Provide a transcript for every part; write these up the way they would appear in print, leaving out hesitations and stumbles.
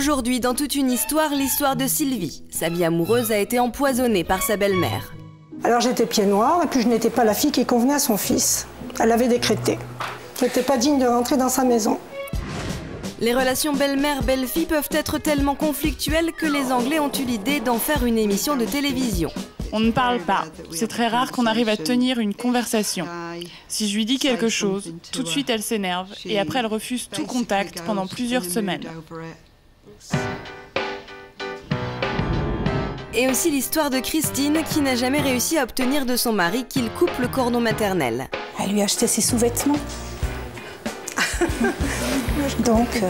Aujourd'hui, dans toute une histoire, l'histoire de Sylvie. Sa vie amoureuse a été empoisonnée par sa belle-mère. Alors j'étais pied noir et puis je n'étais pas la fille qui convenait à son fils. Elle l'avait décrété. Je n'étais pas digne de rentrer dans sa maison. Les relations belle-mère-belle-fille peuvent être tellement conflictuelles que les Anglais ont eu l'idée d'en faire une émission de télévision. On ne parle pas. C'est très rare qu'on arrive à tenir une conversation. Si je lui dis quelque chose, tout de suite elle s'énerve et après elle refuse tout contact pendant plusieurs semaines. Et aussi l'histoire de Christine qui n'a jamais réussi à obtenir de son mari qu'il coupe le cordon maternel. Elle lui achetait ses sous-vêtements. Donc,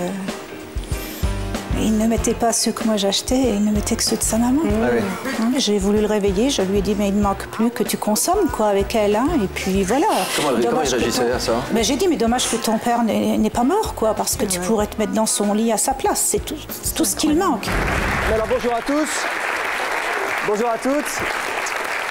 il ne mettait pas ceux que moi j'achetais, et il ne mettait que ceux de sa maman. Ah oui. J'ai voulu le réveiller, je lui ai dit mais il ne manque plus que tu consommes quoi avec elle, hein, et puis voilà. Comment il réagissait à ça? Ben, j'ai dit mais dommage que ton père n'est pas mort quoi, parce que tu pourrais te mettre dans son lit à sa place, c'est tout ce qu'il manque. Alors bonjour à tous, bonjour à toutes.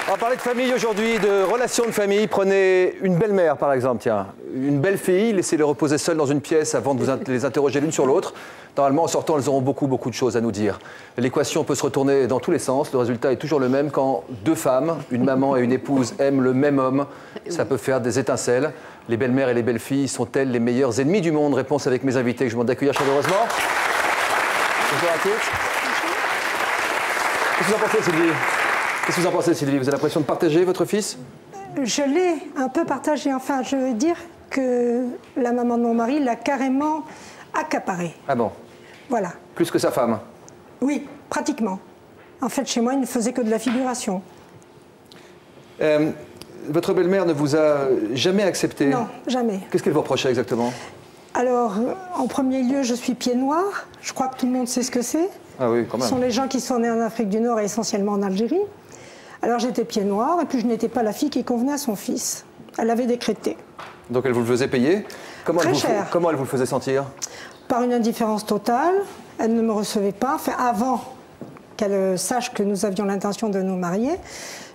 On va parler de famille aujourd'hui, de relations de famille. Prenez une belle-mère par exemple, tiens, une belle-fille, laissez-les reposer seules dans une pièce avant de les interroger l'une sur l'autre. Normalement, en sortant, elles auront beaucoup de choses à nous dire. L'équation peut se retourner dans tous les sens. Le résultat est toujours le même. Quand deux femmes, une maman et une épouse, aiment le même homme, ça peut faire des étincelles. Les belles-mères et les belles-filles sont-elles les meilleurs ennemis du monde? Réponse avec mes invités que je vous demande d'accueillir chaleureusement. Bonjour à toutes. Qu'est-ce que vous en pensez, Sylvie? Qu'est-ce que vous en pensez, Sylvie? Vous avez l'impression de partager votre fils? Je l'ai un peu partagé. Enfin, je veux dire que la maman de mon mari l'a carrément accaparé. Ah bon? Voilà. Plus que sa femme? Oui, pratiquement. En fait, chez moi, il ne faisait que de la figuration. Votre belle-mère ne vous a jamais accepté? Non, jamais. Qu'est-ce qu'elle vous reprochait exactement? Alors, en premier lieu, je suis pied noir. Je crois que tout le monde sait ce que c'est. Ah oui, quand même. Ce sont les gens qui sont nés en Afrique du Nord et essentiellement en Algérie. Alors, j'étais pied noir et puis je n'étais pas la fille qui convenait à son fils. Elle l'avait décrété. Donc elle vous le faisait payer? Comment Très cher. Comment elle vous le faisait sentir? Par une indifférence totale. Elle ne me recevait pas. Enfin, avant qu'elle sache que nous avions l'intention de nous marier,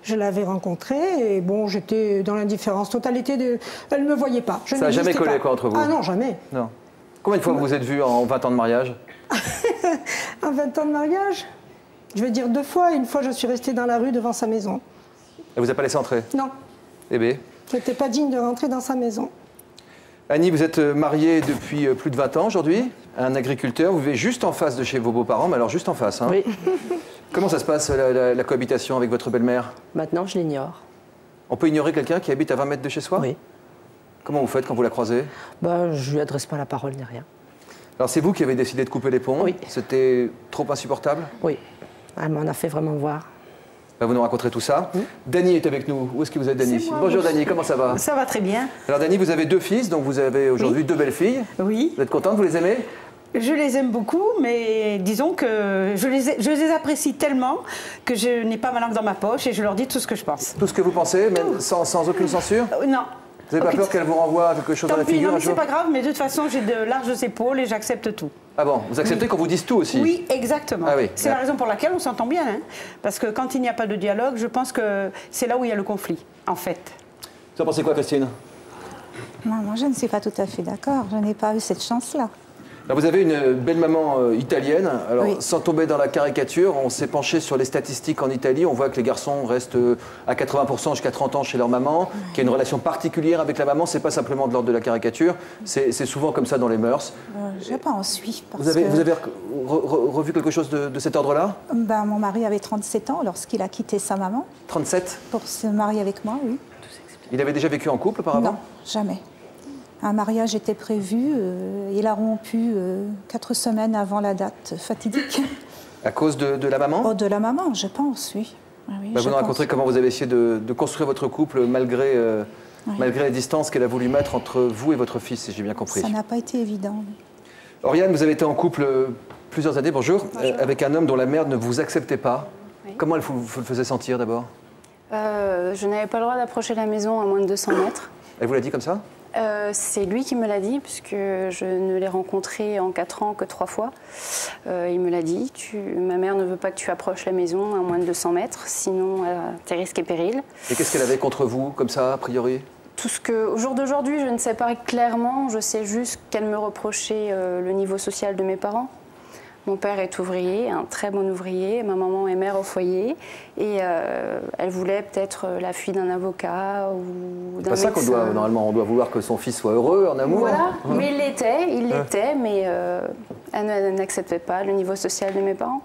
je l'avais rencontrée et bon, j'étais dans l'indifférence totale. Elle ne me voyait pas. Ça n'a jamais collé quoi entre vous? Ah non, jamais. Non. Combien de fois vous vous êtes vus en 20 ans de mariage? En 20 ans de mariage? Je veux dire 2 fois. Une fois, je suis restée dans la rue devant sa maison. Elle vous a pas laissé entrer? Non. Eh bien. Je n'étais pas digne de rentrer dans sa maison. Annie, vous êtes mariée depuis plus de 20 ans aujourd'hui, un agriculteur. Vous vivez juste en face de chez vos beaux-parents, mais alors juste en face. Hein. Oui. Comment ça se passe, la cohabitation avec votre belle-mère? Maintenant, je l'ignore. On peut ignorer quelqu'un qui habite à 20 mètres de chez soi? Oui. Comment vous faites quand vous la croisez? Bah, je lui adresse pas la parole ni rien. Alors c'est vous qui avez décidé de couper les ponts? Oui. C'était trop insupportable? Oui. Elle m'en a fait vraiment voir. Vous nous raconterez tout ça. Dany est avec nous. Où est-ce que vous êtes, Dany? Bonjour Dany, comment ça va? Ça va très bien. Alors Dany, vous avez 2 fils, donc vous avez aujourd'hui 2 belles filles. Oui. Vous êtes contente, vous les aimez? Je les aime beaucoup, mais disons que je les apprécie tellement que je n'ai pas ma langue dans ma poche et je leur dis tout ce que je pense. Tout ce que vous pensez, même sans aucune censure? Non. Vous n'avez pas peur qu'elle vous renvoie quelque chose dans la figure non, un mais c'est jour? pas grave, mais de toute façon, j'ai de larges épaules et j'accepte tout. Ah bon, vous acceptez qu'on vous dise tout aussi? Oui, exactement. Ah oui. C'est la raison pour laquelle on s'entend bien. Hein, parce que quand il n'y a pas de dialogue, je pense que c'est là où il y a le conflit, en fait. Vous en pensez quoi, Christine? Non, moi je ne suis pas tout à fait d'accord, je n'ai pas eu cette chance-là. Alors, vous avez une belle maman italienne. Alors, Oui. sans tomber dans la caricature, on s'est penché sur les statistiques en Italie. On voit que les garçons restent à 80% jusqu'à 30 ans chez leur maman, qu'il y a une relation particulière avec la maman. C'est pas simplement de l'ordre de la caricature, c'est souvent comme ça dans les mœurs. Je pense, oui. Parce Vous avez que, revu quelque chose de cet ordre-là? ben, mon mari avait 37 ans lorsqu'il a quitté sa maman 37? pour se marier avec moi, oui. Il avait déjà vécu en couple auparavant? Non, jamais. Un mariage était prévu, il a rompu 4 semaines avant la date fatidique. À cause de la maman? Oh, de la maman, je pense, oui. Oui, Vous je nous raconterez pense. comment vous avez essayé de construire votre couple malgré la distance qu'elle a voulu mettre entre vous et votre fils, si j'ai bien compris. Ça n'a pas été évident. Oriane, vous avez été en couple plusieurs années, bonjour, avec un homme dont la mère ne vous acceptait pas. Oui. Comment elle vous le faisait sentir d'abord? Je n'avais pas le droit d'approcher la maison à moins de 200 mètres. Elle vous l'a dit comme ça? C'est lui qui me l'a dit, puisque je ne l'ai rencontré en 4 ans que 3 fois. Il me l'a dit, ma mère ne veut pas que tu approches la maison à moins de 200 mètres, sinon t'es risque et péril. Et qu'est-ce qu'elle avait contre vous, comme ça, a priori? Tout ce que, au jour d'aujourd'hui, je ne sais pas clairement, je sais juste qu'elle me reprochait le niveau social de mes parents. Mon père est ouvrier, un très bon ouvrier. Ma maman est mère au foyer. Et elle voulait peut-être la fille d'un avocat ou d'un médecin. C'est pas ça qu'on doit, normalement, on doit vouloir que son fils soit heureux en amour. Voilà, mais il l'était, mais elle n'acceptait pas le niveau social de mes parents.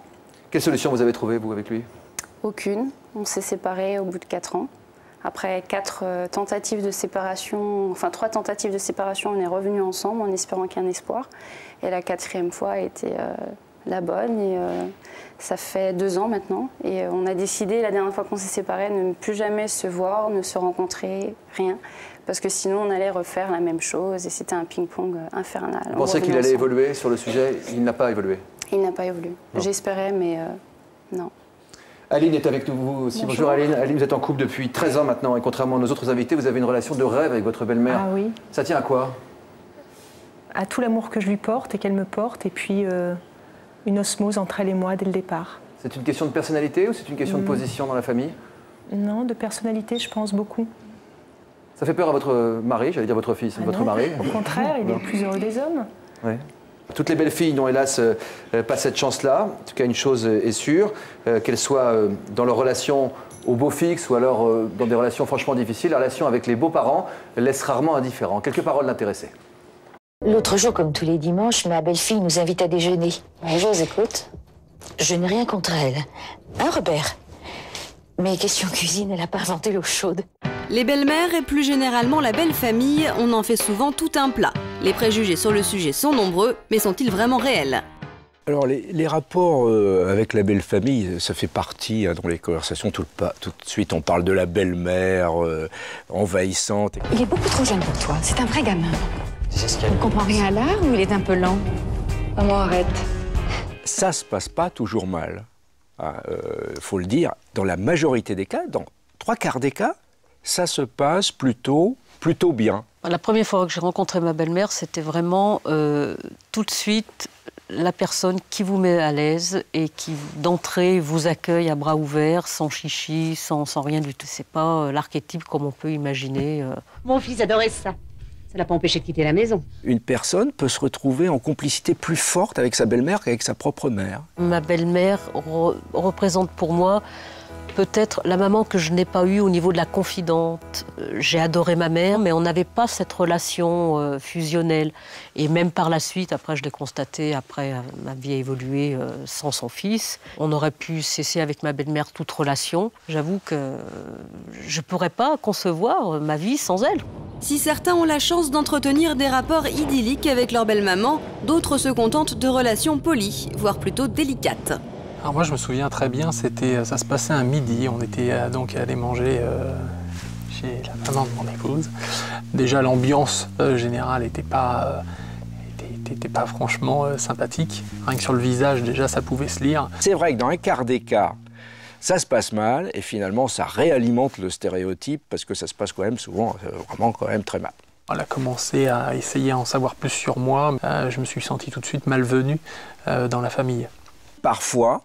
Quelle solution vous avez trouvée, vous, avec lui? Aucune. On s'est séparés au bout de 4 ans. Après 3 tentatives de séparation, on est revenus ensemble en espérant qu'il y ait un espoir. Et la 4e fois a été la bonne. Et ça fait 2 ans maintenant. Et on a décidé, la dernière fois qu'on s'est séparés, de ne plus jamais se voir, ne se rencontrer, rien. Parce que sinon, on allait refaire la même chose. Et c'était un ping-pong infernal. Vous pensez qu'il allait évoluer sur le sujet? Il n'a pas évolué. Il n'a pas évolué. J'espérais, mais non. Aline est avec nous aussi. Bonjour Aline. Aline, vous êtes en couple depuis 13 ans maintenant. Et contrairement à nos autres invités, vous avez une relation de rêve avec votre belle-mère. Ah oui. Ça tient à quoi? À tout l'amour que je lui porte et qu'elle me porte. Et puis une osmose entre elle et moi dès le départ. C'est une question de personnalité ou c'est une question de position dans la famille? Non, de personnalité, je pense beaucoup. Ça fait peur à votre mari, j'allais dire votre fils, votre non, mari? Au contraire, il est le plus heureux des hommes. Oui. Toutes les belles filles n'ont hélas pas cette chance-là. En tout cas, une chose est sûre, qu'elles soient dans leur relation au beau fixe ou alors dans des relations franchement difficiles, la relation avec les beaux-parents laisse rarement indifférent. Quelques paroles l'intéressaient. L'autre jour, comme tous les dimanches, ma belle-fille nous invite à déjeuner. Oui, je vous écoute. Je n'ai rien contre elle. Hein, Robert? Mais question cuisine, elle n'a pas inventé l'eau chaude. Les belles-mères et plus généralement la belle famille, on en fait souvent tout un plat. Les préjugés sur le sujet sont nombreux, mais sont-ils vraiment réels? Alors les rapports avec la belle famille, ça fait partie dans les conversations. Tout de suite, on parle de la belle-mère envahissante. Il est beaucoup trop jeune pour toi, c'est un vrai gamin. Il ne comprend rien à l'art ou il est un peu lent? Maman, arrête. Ça se passe pas toujours mal. Faut le dire, dans la majorité des cas, dans 3/4 des cas, ça se passe plutôt bien. La première fois que j'ai rencontré ma belle-mère, c'était vraiment tout de suite la personne qui vous met à l'aise et qui, d'entrée, vous accueille à bras ouverts, sans chichi, sans rien du tout. C'est pas l'archétype comme on peut imaginer. Mon fils adorait ça. Ça l'a pas empêché de quitter la maison. Une personne peut se retrouver en complicité plus forte avec sa belle-mère qu'avec sa propre mère. Ma belle-mère représente pour moi peut-être la maman que je n'ai pas eue au niveau de la confidente. J'ai adoré ma mère, mais on n'avait pas cette relation fusionnelle. Et même par la suite, après je l'ai constaté, après ma vie a évolué sans son fils, on aurait pu cesser avec ma belle-mère toute relation. J'avoue que je ne pourrais pas concevoir ma vie sans elle. Si certains ont la chance d'entretenir des rapports idylliques avec leur belle-maman, d'autres se contentent de relations polies, voire plutôt délicates. Alors moi je me souviens très bien, ça se passait un midi, on était donc allé manger chez la maman de mon épouse. Déjà l'ambiance générale n'était pas franchement sympathique. Rien que sur le visage déjà ça pouvait se lire. C'est vrai que dans 1/4 des cas, ça se passe mal et finalement ça réalimente le stéréotype parce que ça se passe quand même souvent vraiment quand même très mal. Elle a commencé à essayer à en savoir plus sur moi. Je me suis senti tout de suite malvenu dans la famille. Parfois,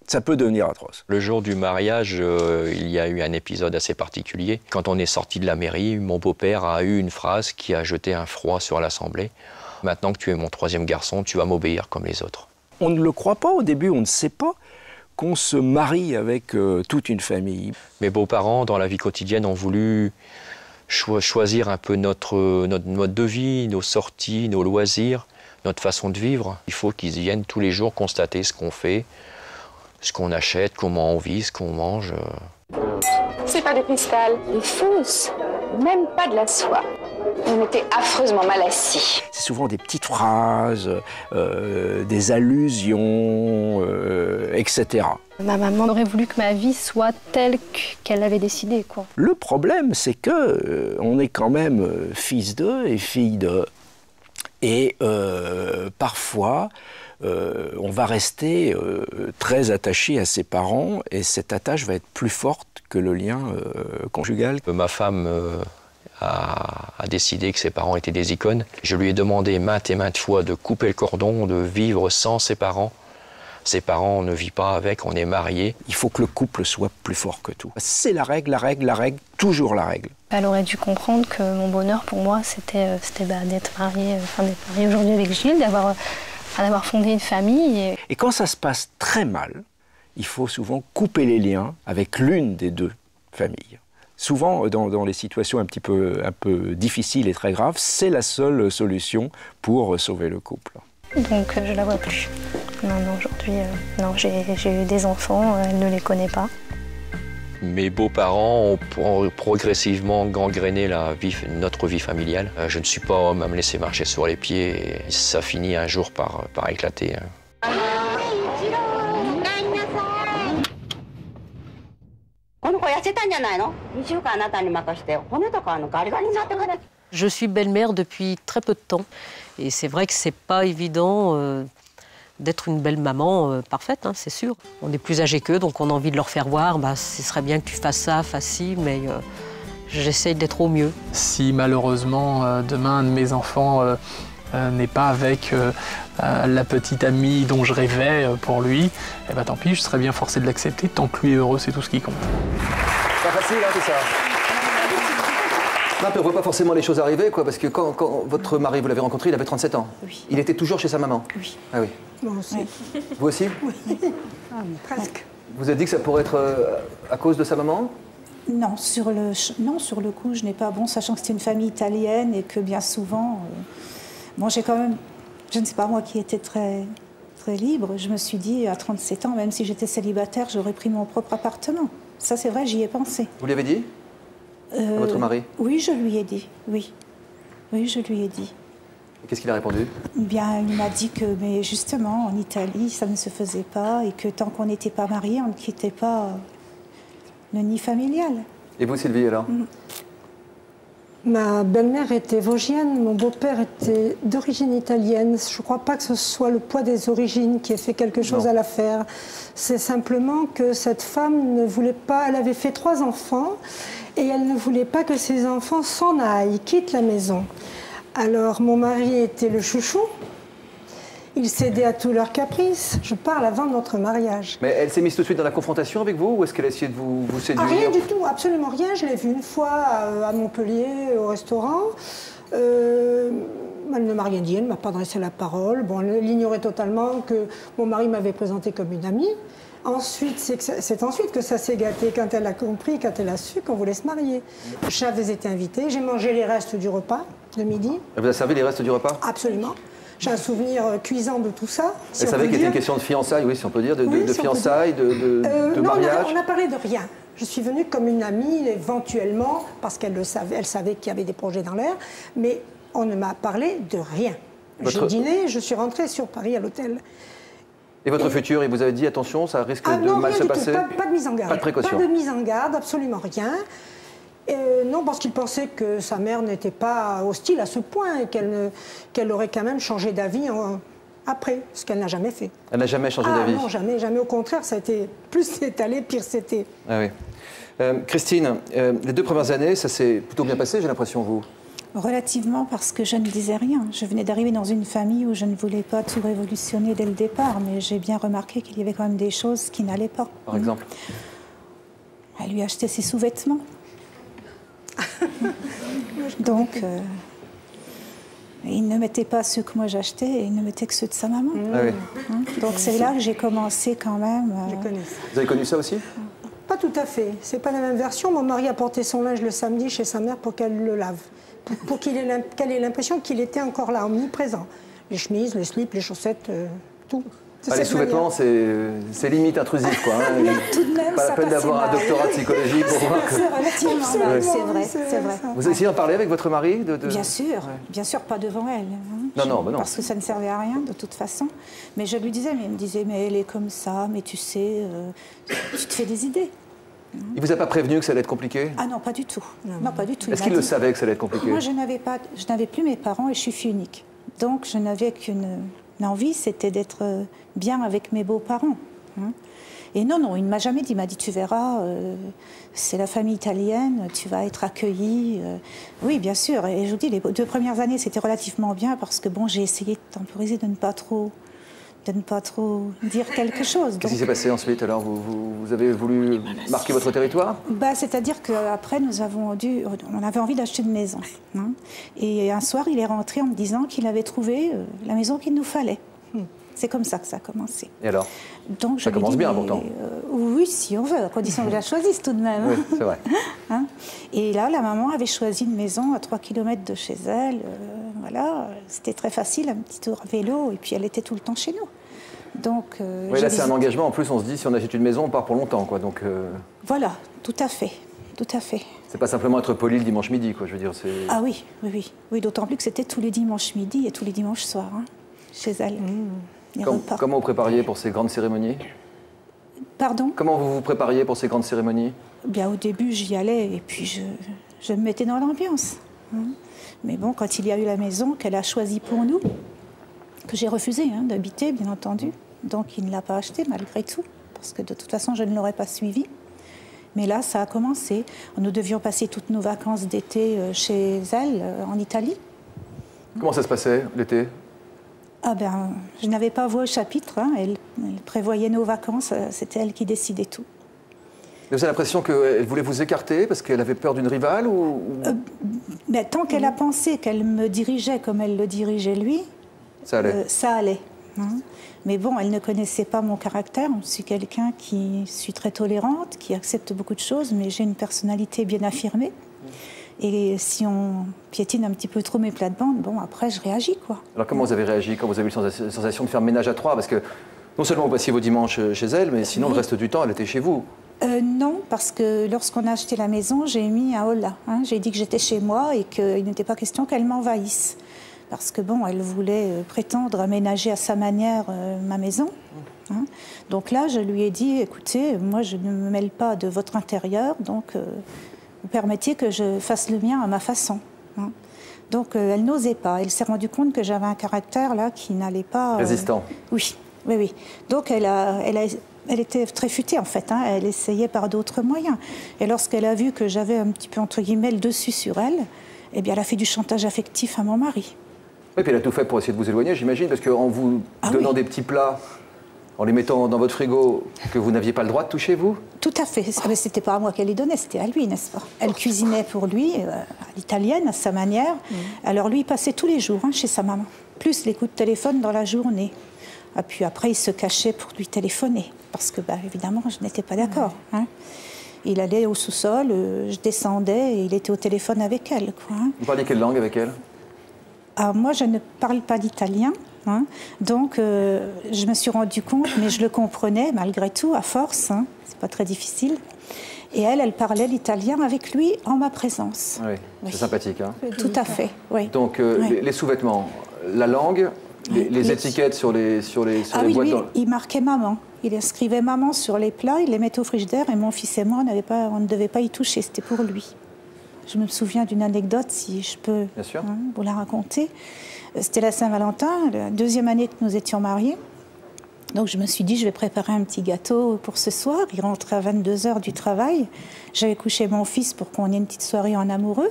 ça peut devenir atroce. Le jour du mariage, il y a eu un épisode assez particulier. Quand on est sorti de la mairie, mon beau-père a eu une phrase qui a jeté un froid sur l'Assemblée. « Maintenant que tu es mon 3e garçon, tu vas m'obéir comme les autres. » On ne le croit pas au début, on ne sait pas qu'on se marie avec toute une famille. Mes beaux-parents, dans la vie quotidienne, ont voulu choisir un peu notre mode de vie, nos sorties, nos loisirs, notre façon de vivre. Il faut qu'ils viennent tous les jours constater ce qu'on fait, ce qu'on achète, comment on vit, ce qu'on mange. C'est pas de cristal, des fausses, même pas de la soie. On était affreusement mal assis. C'est souvent des petites phrases, des allusions, etc. Ma maman aurait voulu que ma vie soit telle qu'elle avait décidé, quoi. Le problème, c'est que on est quand même fils d'eux et fille d'eux. Et parfois, on va rester très attaché à ses parents et cette attache va être plus forte que le lien conjugal. Ma femme a décidé que ses parents étaient des icônes. Je lui ai demandé maintes et maintes fois de couper le cordon, de vivre sans ses parents. Ses parents, on ne vit pas avec, on est mariés. Il faut que le couple soit plus fort que tout. C'est la règle, toujours la règle. Elle aurait dû comprendre que mon bonheur pour moi, c'était d'être mariée aujourd'hui avec Gilles, d'avoir d'avoir fondé une famille. Et quand ça se passe très mal, il faut souvent couper les liens avec l'une des deux familles. Souvent, dans les situations un peu difficiles et très graves, c'est la seule solution pour sauver le couple. Donc je la vois plus. Non, aujourd'hui, non, j'ai eu des enfants, elle ne les connaît pas. Mes beaux-parents ont progressivement gangréné notre vie familiale. Je ne suis pas homme à me laisser marcher sur les pieds et ça finit un jour par éclater. Je suis belle-mère depuis très peu de temps et c'est vrai que c'est pas évident d'être une belle maman parfaite, hein, c'est sûr. On est plus âgés qu'eux, donc on a envie de leur faire voir, ce serait bien que tu fasses ça, fasses ci, mais j'essaye d'être au mieux. Si malheureusement demain un de mes enfants n'est pas avec la petite amie dont je rêvais pour lui, eh ben tant pis, je serais bien forcé de l'accepter, tant que lui est heureux, c'est tout ce qui compte. Pas facile, hein, tout ça. Non, on ne voit pas forcément les choses arriver, quoi, parce que quand votre mari, vous l'avez rencontré, il avait 37 ans. Oui. Il était toujours chez sa maman. Oui. Ah oui. Moi aussi. Oui. Vous aussi? Oui. Presque. Vous avez dit que ça pourrait être à cause de sa maman? Non, sur le coup, je n'ai pas bon, sachant que c'était une famille italienne et que bien souvent, bon, j'ai quand même, je ne sais pas, moi qui étais très libre, je me suis dit, à 37 ans, même si j'étais célibataire, j'aurais pris mon propre appartement. Ça, c'est vrai, j'y ai pensé. Vous lui avez dit? À votre mari? Oui, je lui ai dit, oui. Oui, je lui ai dit. Qu'est-ce qu'il a répondu? Bien, il m'a dit que, mais justement, en Italie, ça ne se faisait pas et que tant qu'on n'était pas mariés, on ne quittait pas le nid familial. Et vous, Sylvie, alors? Ma belle-mère était vosgienne, mon beau-père était d'origine italienne. Je ne crois pas que ce soit le poids des origines qui ait fait quelque chose à l'affaire. C'est simplement que cette femme ne voulait pas... Elle avait fait 3 enfants et elle ne voulait pas que ses enfants s'en aillent, quittent la maison. Alors mon mari était le chouchou. Il cédait à tous leurs caprices. Je parle avant notre mariage. Mais elle s'est mise tout de suite dans la confrontation avec vous ou est-ce qu'elle a essayé de vous séduire? Rien du tout, absolument rien. Je l'ai vue une fois à Montpellier, au restaurant. Elle ne m'a rien dit, elle ne m'a pas adressé la parole. Bon, elle ignorait totalement que mon mari m'avait présenté comme une amie. Ensuite, c'est ensuite que ça s'est gâté, quand elle a compris, quand elle a su qu'on voulait se marier. J'avais été invitée, j'ai mangé les restes du repas de midi. Elle vous a servi les restes du repas? Absolument. J'ai un souvenir cuisant de tout ça. Elle savait qu'il était une question de fiançailles, oui, si on peut dire, de fiançailles, de mariage. On n'a parlé de rien. Je suis venue comme une amie, éventuellement, parce qu'elle le savait, elle savait qu'il y avait des projets dans l'air, mais on ne m'a parlé de rien. J'ai dîné, je suis rentrée sur Paris à l'hôtel. Et votre futur, il vous avait dit, attention, ça risque de mal se passer? Pas de mise en garde. Pas de précaution? Pas de mise en garde, absolument rien. Non, parce qu'il pensait que sa mère n'était pas hostile à ce point et qu'elle aurait quand même changé d'avis après, ce qu'elle n'a jamais fait. Elle n'a jamais changé d'avis? Non, jamais, jamais. Au contraire, ça a été plus c'est allé, pire c'était. Ah oui. Christine, les 2 premières années, ça s'est plutôt bien passé, j'ai l'impression, vous? Relativement, parce que je ne disais rien. Je venais d'arriver dans une famille où je ne voulais pas tout révolutionner dès le départ, mais j'ai bien remarqué qu'il y avait quand même des choses qui n'allaient pas. Par exemple? Elle lui achetait ses sous-vêtements. Donc, il ne mettait pas ceux que moi j'achetais, et il ne mettait que ceux de sa maman. Ah oui. Donc c'est là que j'ai commencé quand même. Vous avez connu ça aussi? Pas tout à fait. C'est pas la même version. Mon mari a porté son linge le samedi chez sa mère pour qu'elle le lave. Pour qu'elle ait l'impression qu'il était encore là, omniprésent. Les chemises, les slips, les chaussettes, tout. Les sous-vêtements, c'est limite intrusif, quoi. Hein. Tout de même, pas la peine d'avoir un doctorat de psychologie pour voir que... C'est relativement mal, c'est vrai, c'est vrai. Vous essayez d'en parler avec votre mari Bien sûr, pas devant elle. Hein. Non, parce que ça ne servait à rien, de toute façon. Mais je lui disais, mais il me disait, mais elle est comme ça, mais tu sais, tu te fais des idées. Il vous a pas prévenu que ça allait être compliqué? Ah non, pas du tout. Non, pas du tout. Est-ce qu'il le savait que ça allait être compliqué? Moi, je n'avais plus mes parents et je suis fille unique. Donc, je n'avais qu'une envie, c'était d'être bien avec mes beaux-parents. Hein. Et non, il ne m'a jamais dit. Il m'a dit, tu verras, c'est la famille italienne, tu vas être accueillie. Oui, bien sûr. Et je vous dis, les 2 premières années, c'était relativement bien parce que, bon, j'ai essayé de temporiser, de ne pas trop dire quelque chose. Qu'est-ce qui s'est passé ensuite? Alors, vous avez voulu marquer votre territoire? C'est-à-dire qu'après, on avait envie d'acheter une maison. Hein. Et un soir, il est rentré en me disant qu'il avait trouvé la maison qu'il nous fallait. C'est comme ça que ça a commencé. Et alors? Donc, ça commence bien pourtant. Oui, si on veut, à condition que je la choisisse tout de même. Oui, c'est vrai. Hein? Et là, la maman avait choisi une maison à 3 km de chez elle. Voilà, c'était très facile, un petit tour à vélo, et puis elle était tout le temps chez nous. Donc, oui, là, c'est un engagement. En plus, on se dit, si on achète une maison, on part pour longtemps, quoi. Donc, voilà, tout à fait. Tout à fait. C'est pas simplement être poli le dimanche midi, quoi. Je veux dire, c'est... Ah oui, oui, oui. Oui, d'autant plus que c'était tous les dimanches midi et tous les dimanches soirs, hein, chez elle. Comment vous prépariez pour ces grandes cérémonies? Pardon? Comment vous vous prépariez pour ces grandes cérémonies? Bien, au début, j'y allais et puis je me mettais dans l'ambiance. Hein. Mais bon, quand il y a eu la maison qu'elle a choisie pour nous, que j'ai refusé d'habiter, bien entendu, donc il ne l'a pas achetée malgré tout, parce que de toute façon, je ne l'aurais pas suivie. Mais là, ça a commencé. Nous devions passer toutes nos vacances d'été chez elle, en Italie. Comment ça se passait, l'été? Ah ben, je n'avais pas voix au chapitre. Hein. Elle prévoyait nos vacances. C'était elle qui décidait tout. Vous avez l'impression qu'elle voulait vous écarter parce qu'elle avait peur d'une rivale ou... Ben, tant qu'elle a pensé qu'elle me dirigeait comme elle le dirigeait lui, ça allait. Ça allait. Hein. Mais bon, elle ne connaissait pas mon caractère. Je suis quelqu'un qui suis très tolérante, qui accepte beaucoup de choses, mais j'ai une personnalité bien affirmée. Et si on piétine un petit peu trop mes plates-bandes, bon, après, je réagis, quoi. Alors, comment vous avez réagi quand vous avez eu la sensation de faire ménage à trois? Parce que non seulement vous passiez vos dimanches chez elle, mais sinon, le reste du temps, elle était chez vous. Non, parce que lorsqu'on a acheté la maison, j'ai mis un holà. Hein. J'ai dit que j'étais chez moi et qu'il n'était pas question qu'elle m'envahisse. Parce que bon, elle voulait prétendre aménager à sa manière ma maison. Hein. Donc là, je lui ai dit, écoutez, moi je ne me mêle pas de votre intérieur, donc vous permettiez que je fasse le mien à ma façon. Hein. Donc elle n'osait pas. Elle s'est rendue compte que j'avais un caractère là qui n'allait pas... Résistant. Oui, oui, oui. Donc elle était très futée en fait. Hein. Elle essayait par d'autres moyens. Et lorsqu'elle a vu que j'avais un petit peu entre guillemets le dessus sur elle, eh bien elle a fait du chantage affectif à mon mari. Oui, puis elle a tout fait pour essayer de vous éloigner, j'imagine, parce qu'en vous donnant des petits plats, en les mettant dans votre frigo, que vous n'aviez pas le droit de toucher, vous? Tout à fait. Mais c'était pas à moi qu'elle les donnait, c'était à lui, n'est-ce pas? Elle cuisinait pour lui, à l'italienne, à sa manière. Alors lui, il passait tous les jours chez sa maman, plus les coups de téléphone dans la journée. Et puis après, il se cachait pour lui téléphoner, parce que, évidemment, je n'étais pas d'accord. Hein. Il allait au sous-sol, je descendais, et il était au téléphone avec elle. Quoi, hein. Vous parliez quelle langue avec elle? Alors moi, je ne parle pas d'italien, hein, donc je me suis rendu compte, mais je le comprenais malgré tout, à force, hein, c'est pas très difficile. Et elle parlait l'italien avec lui en ma présence. Oui, c'est sympathique. Hein. Tout à fait, oui. Donc les sous-vêtements, la langue, les étiquettes sur les boîtes... Oui, il marquait maman. Il inscrivait maman sur les plats, il les mettait au frigidaire et mon fils et moi, on ne devait pas y toucher, c'était pour lui. Je me souviens d'une anecdote, si je peux vous la raconter. C'était la Saint-Valentin, la deuxième année que nous étions mariés. Donc je me suis dit, je vais préparer un petit gâteau pour ce soir. Il rentrait à 22h du travail. J'avais couché mon fils pour qu'on ait une petite soirée en amoureux.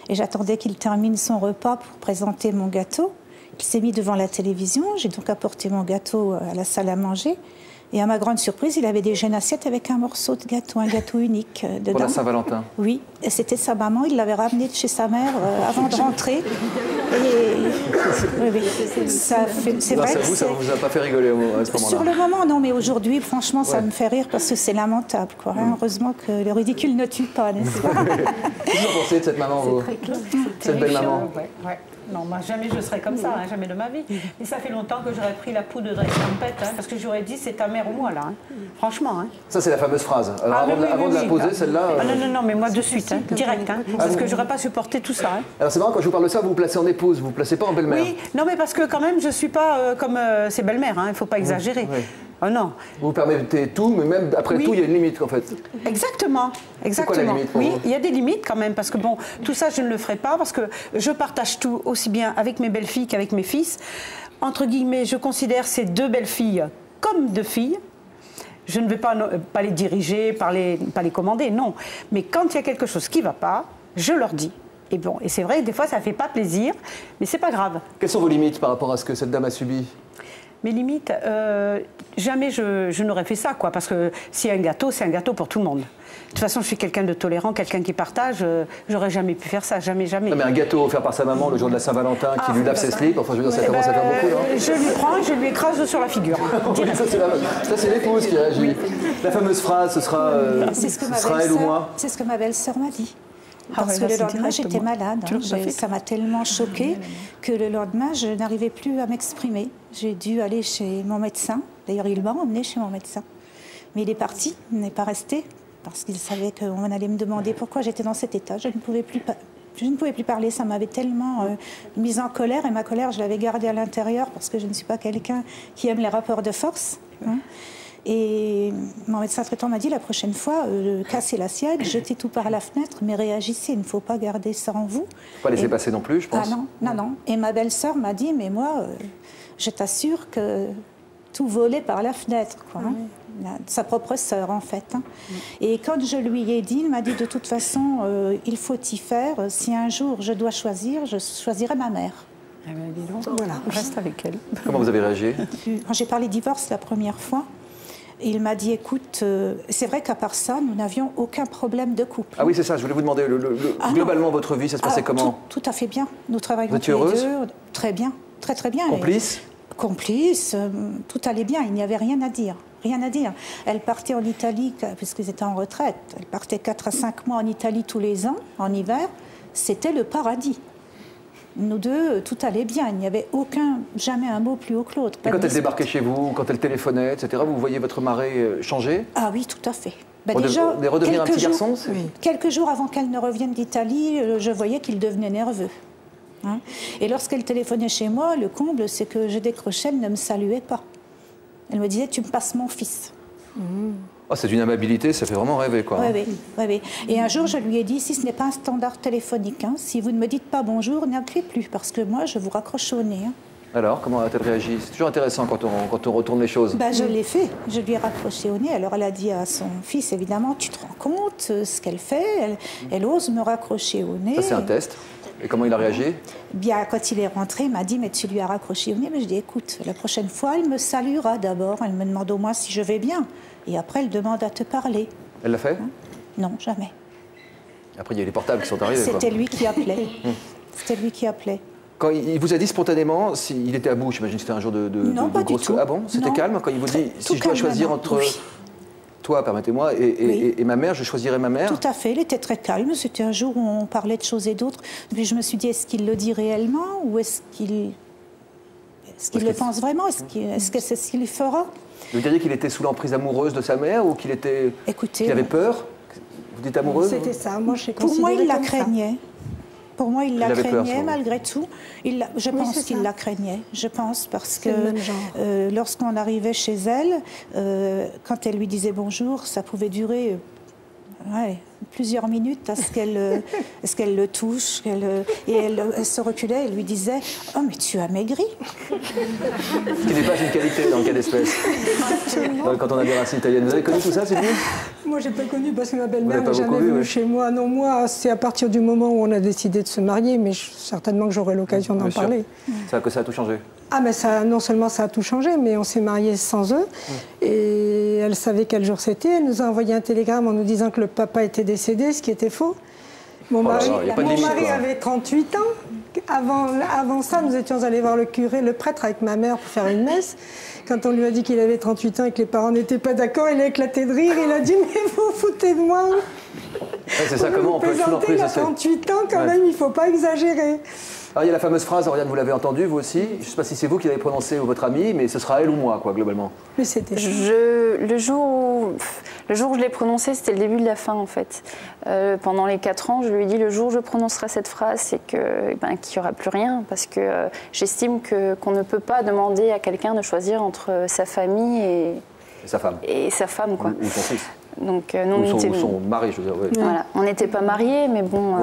Et j'attendais qu'il termine son repas pour présenter mon gâteau. Il s'est mis devant la télévision. J'ai donc apporté mon gâteau à la salle à manger. Et à ma grande surprise, il avait déjà une assiette avec un morceau de gâteau, un gâteau unique dedans. Pour la Saint-Valentin? Oui, et c'était sa maman, il l'avait ramené de chez sa mère avant de rentrer. C'est vrai. Ça ne vous a pas fait rigoler à ce moment-là? Sur le moment, non, mais aujourd'hui, franchement, ça me fait rire parce que c'est lamentable. Quoi, hein. Heureusement que le ridicule ne tue pas, n'est-ce pas? Qu'est-ce que vous pensez de cette maman, vous? Cette belle maman? Non, moi jamais je serais comme ça, jamais de ma vie. Mais ça fait longtemps que j'aurais pris la poudre de trompette, parce que j'aurais dit c'est ta mère ou moi là. Franchement. Ça c'est la fameuse phrase. Alors avant de la poser, celle-là. Non, mais moi de suite, direct, parce que j'aurais pas supporté tout ça. Alors c'est marrant, quand je vous parle de ça, vous vous placez en épouse, vous vous placez pas en belle-mère. Oui, non mais parce que quand même je suis pas comme ses belles-mères, il faut pas exagérer. Oui. Oh non. Vous permettez tout, mais même après tout, il y a une limite en fait. Exactement. C'est quoi la limite pour vous? Il y a des limites quand même, parce que bon, tout ça je ne le ferai pas, parce que je partage tout aussi bien avec mes belles-filles qu'avec mes fils. Entre guillemets, je considère ces deux belles-filles comme deux filles. Je ne vais pas les diriger, pas les commander, non. Mais quand il y a quelque chose qui ne va pas, je leur dis. Et bon, et c'est vrai, des fois ça ne fait pas plaisir, mais c'est pas grave. Quelles sont vos limites par rapport à ce que cette dame a subi? Mes limites, jamais je n'aurais fait ça, quoi, parce que s'il y a un gâteau, c'est un gâteau pour tout le monde. De toute façon, je suis quelqu'un de tolérant, quelqu'un qui partage. J'aurais jamais pu faire ça, jamais, jamais. Non, mais un gâteau offert par sa maman le jour de la Saint-Valentin qui lui lave ses slips, enfin je veux dire, ça commence à faire beaucoup, non? Je lui prends et je lui écrase sur la figure. Ça, c'est l'épouse qui réagit. Oui. La fameuse phrase, ce sera elle ou moi. C'est ce que ma belle-sœur m'a dit. Parce que le lendemain, j'étais malade. Ça m'a tellement choquée que le lendemain, je n'arrivais plus à m'exprimer. J'ai dû aller chez mon médecin. D'ailleurs, il m'a emmené chez mon médecin. Mais il est parti, il n'est pas resté, parce qu'il savait qu'on allait me demander pourquoi j'étais dans cet état. Je ne pouvais plus parler. Ça m'avait tellement mise en colère. Et ma colère, je l'avais gardée à l'intérieur parce que je ne suis pas quelqu'un qui aime les rapports de force. Hein. Et mon médecin traitant m'a dit la prochaine fois, cassez l'assiette, jetez tout par la fenêtre, mais réagissez, il ne faut pas garder ça en vous. Pas laisser passer non plus, je pense. Ah non. Et ma belle-sœur m'a dit, mais moi, je t'assure que tout volait par la fenêtre, quoi. Sa propre sœur, en fait. Hein. Et quand je lui ai dit, il m'a dit, de toute façon, il faut y faire. Si un jour je dois choisir, je choisirai ma mère. Eh bien, dis donc, voilà, reste avec elle. Comment vous avez réagi? Quand j'ai parlé divorce la première fois, il m'a dit, écoute, c'est vrai qu'à part ça, nous n'avions aucun problème de couple. Ah oui, c'est ça, je voulais vous demander, globalement, votre vie, ça se passait comment? Tout à fait bien. Nous travaillons tous les deux. Très bien, très bien. Complice? Complice, tout allait bien, il n'y avait rien à dire. Rien à dire. Elle partait en Italie, puisqu'ils étaient en retraite, elle partait 4 à 5 mois en Italie tous les ans, en hiver. C'était le paradis. Nous deux, tout allait bien. Il n'y avait jamais un mot plus haut que l'autre. Et quand elle débarquait chez vous, quand elle téléphonait, etc., vous voyez votre mari changer? Ah oui, tout à fait. Déjà, redevenir un petit garçon? Quelques jours avant qu'elle ne revienne d'Italie, je voyais qu'il devenait nerveux. Hein? Et lorsqu'elle téléphonait chez moi, le comble, c'est que je décrochais, elle ne me saluait pas. Elle me disait, tu me passes mon fils. Oh, c'est une amabilité, ça fait vraiment rêver, quoi. Oui. Et un jour, je lui ai dit, si ce n'est pas un standard téléphonique, hein, si vous ne me dites pas bonjour, n'appelez plus, parce que moi, je vous raccroche au nez. Hein. Alors, comment a-t-elle réagi? C'est toujours intéressant quand on retourne les choses. Je l'ai fait, je lui ai raccroché au nez. Alors, elle a dit à son fils, évidemment, tu te rends compte ce qu'elle fait, elle ose me raccrocher au nez. Ça, c'est un test. Et comment il a réagi? Bien, quand il est rentré, il m'a dit, mais tu lui as raccroché au nez. Mais je dis, écoute, la prochaine fois, elle me saluera d'abord. Elle me demande au moins si je vais bien. Et après, elle demande à te parler. Elle l'a fait? Non, jamais. Après, il y a les portables qui sont arrivés. C'était lui qui appelait. C'était lui qui appelait. Quand il vous a dit spontanément, s'il était à bout, j'imagine que c'était un jour de grosse... Ah bon? C'était calme quand il vous dit, si je dois choisir entre... Toi, permettez-moi, et ma mère, je choisirais ma mère? Tout à fait, il était très calme. C'était un jour où on parlait de choses et d'autres. Puis je me suis dit, est-ce qu'il le dit réellement ou est-ce qu'il le pense vraiment? Est-ce que c'est ce qu'il fera? Vous diriez qu'il était sous l'emprise amoureuse de sa mère ou qu'il avait peur? Vous dites amoureuse? C'était ça, moi je Pour moi, il la craignait. Pour moi, il la craignait malgré tout. Je pense qu'il la craignait. Je pense parce que lorsqu'on arrivait chez elle, quand elle lui disait bonjour, ça pouvait durer plusieurs minutes à ce qu'elle le touche. Et elle se reculait et lui disait « Oh, mais tu as maigri !» Ce qui n'est pas une qualité dans le cas d'espèce. Quand on a des racines italiennes. Vous avez connu tout ça, Sylvie? Moi, je n'ai pas connu parce que ma belle-mère n'est jamais venue chez moi. Non, moi, c'est à partir du moment où on a décidé de se marier, mais certainement que j'aurai l'occasion d'en parler. Ça a tout changé? Ah, mais non seulement ça a tout changé, mais on s'est mariés sans eux. Et elle savait quel jour c'était. Elle nous a envoyé un télégramme en nous disant que le papa était décédé, ce qui était faux. Mon mari avait 38 ans. Avant ça, nous étions allés voir le curé, le prêtre, avec ma mère pour faire une messe. Quand on lui a dit qu'il avait 38 ans et que les parents n'étaient pas d'accord, il a éclaté de rire. Il a dit « Mais vous foutez de moi !» C'est ça, comment on peut être sous l'emprise de 38 ans, quand même, il ne faut pas exagérer. Alors, il y a la fameuse phrase, Oriane, vous l'avez entendue, vous aussi. Je ne sais pas si c'est vous qui l'avez prononcée ou votre amie, mais ce sera elle ou moi, quoi, globalement. Mais c'était le jour où je l'ai prononcée, c'était le début de la fin, en fait. Pendant les 4 ans, je lui ai dit, le jour où je prononcerai cette phrase, c'est qu'il n'y aura plus rien, parce que j'estime qu'on ne peut pas demander à quelqu'un de choisir entre sa famille et sa femme. Quoi. Ou son fils. Donc, ou son mari, je veux dire. Oui. Voilà. On n'était pas mariés, mais bon,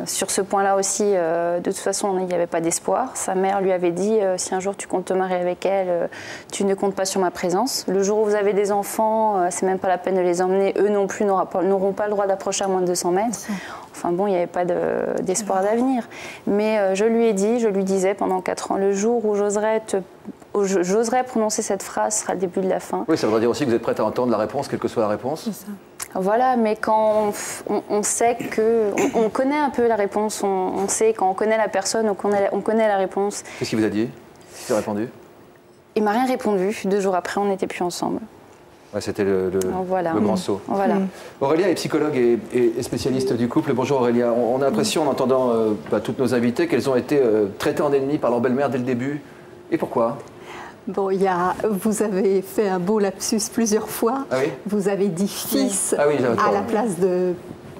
sur ce point-là aussi, de toute façon, il n'y avait pas d'espoir. Sa mère lui avait dit, si un jour tu comptes te marier avec elle, tu ne comptes pas sur ma présence. Le jour où vous avez des enfants, c'est même pas la peine de les emmener. Eux non plus n'auront pas le droit d'approcher à moins de 200 mètres. Enfin bon, il n'y avait pas d'espoir d'avenir. Mais je lui ai dit, je lui disais pendant 4 ans, le jour où j'oserais prononcer cette phrase sera le début de la fin. Oui, ça voudrait dire aussi que vous êtes prête à entendre la réponse, quelle que soit la réponse. C'est ça. Voilà, mais quand on sait que... On connaît un peu la réponse, on sait, quand on connaît la personne, on connaît la réponse. Qu'est-ce qu'il vous a dit? Qu'est-ce qu'il a répondu? Il m'a rien répondu. 2 jours après, on n'était plus ensemble. Ouais, c'était le grand saut. Voilà. Aurélia est psychologue et spécialiste du couple. Bonjour Aurélia. On a l'impression, en entendant toutes nos invitées, qu'elles ont été traitées en ennemies par leur belle-mère dès le début. Et pourquoi? Bon, vous avez fait un beau lapsus plusieurs fois. Ah oui? Vous avez dit fils ah oui, à la place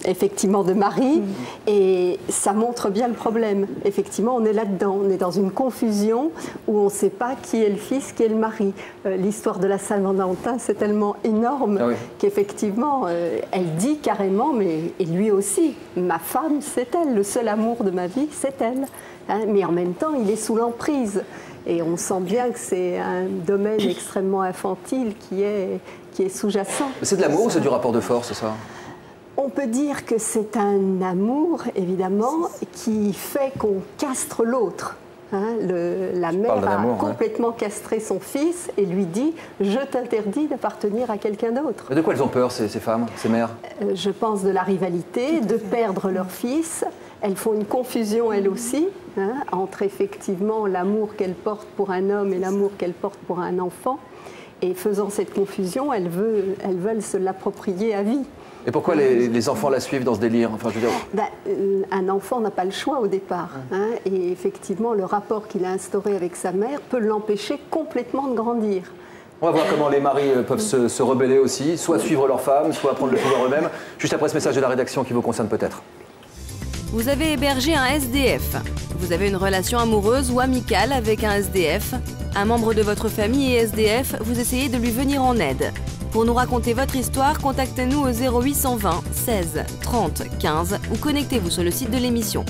effectivement de mari, et ça montre bien le problème. Effectivement, on est là-dedans, on est dans une confusion où on ne sait pas qui est le fils, qui est le mari. L'histoire de la Saint-Valentin, c'est tellement énorme qu'effectivement, elle dit carrément, et lui aussi, ma femme, c'est elle, le seul amour de ma vie, c'est elle. Hein, mais en même temps, il est sous l'emprise. Et on sent bien que c'est un domaine extrêmement infantile qui est sous-jacent. C'est de l'amour ou c'est du rapport de force, ça? On peut dire que c'est un amour, évidemment, qui fait qu'on castre l'autre. Hein, la mère a complètement castré son fils et lui dit « Je t'interdis d'appartenir à quelqu'un d'autre ». Mais de quoi elles ont peur, ces femmes, ces mères? Je pense de la rivalité, de perdre leur fils. Elles font une confusion, elles aussi, hein, entre effectivement l'amour qu'elles portent pour un homme et l'amour qu'elles portent pour un enfant. Et faisant cette confusion, elles veulent se l'approprier à vie. Et pourquoi les enfants la suivent dans ce délire? Enfin, je veux dire... Un enfant n'a pas le choix au départ. Hein, et effectivement, le rapport qu'il a instauré avec sa mère peut l'empêcher complètement de grandir. On va voir comment les maris peuvent se rebeller aussi, soit suivre leur femme, soit prendre le pouvoir eux-mêmes. Juste après ce message de la rédaction qui vous concerne peut-être. Vous avez hébergé un SDF. Vous avez une relation amoureuse ou amicale avec un SDF. Un membre de votre famille est SDF, vous essayez de lui venir en aide. Pour nous raconter votre histoire, contactez-nous au 0820 16 30 15 ou connectez-vous sur le site de l'émission.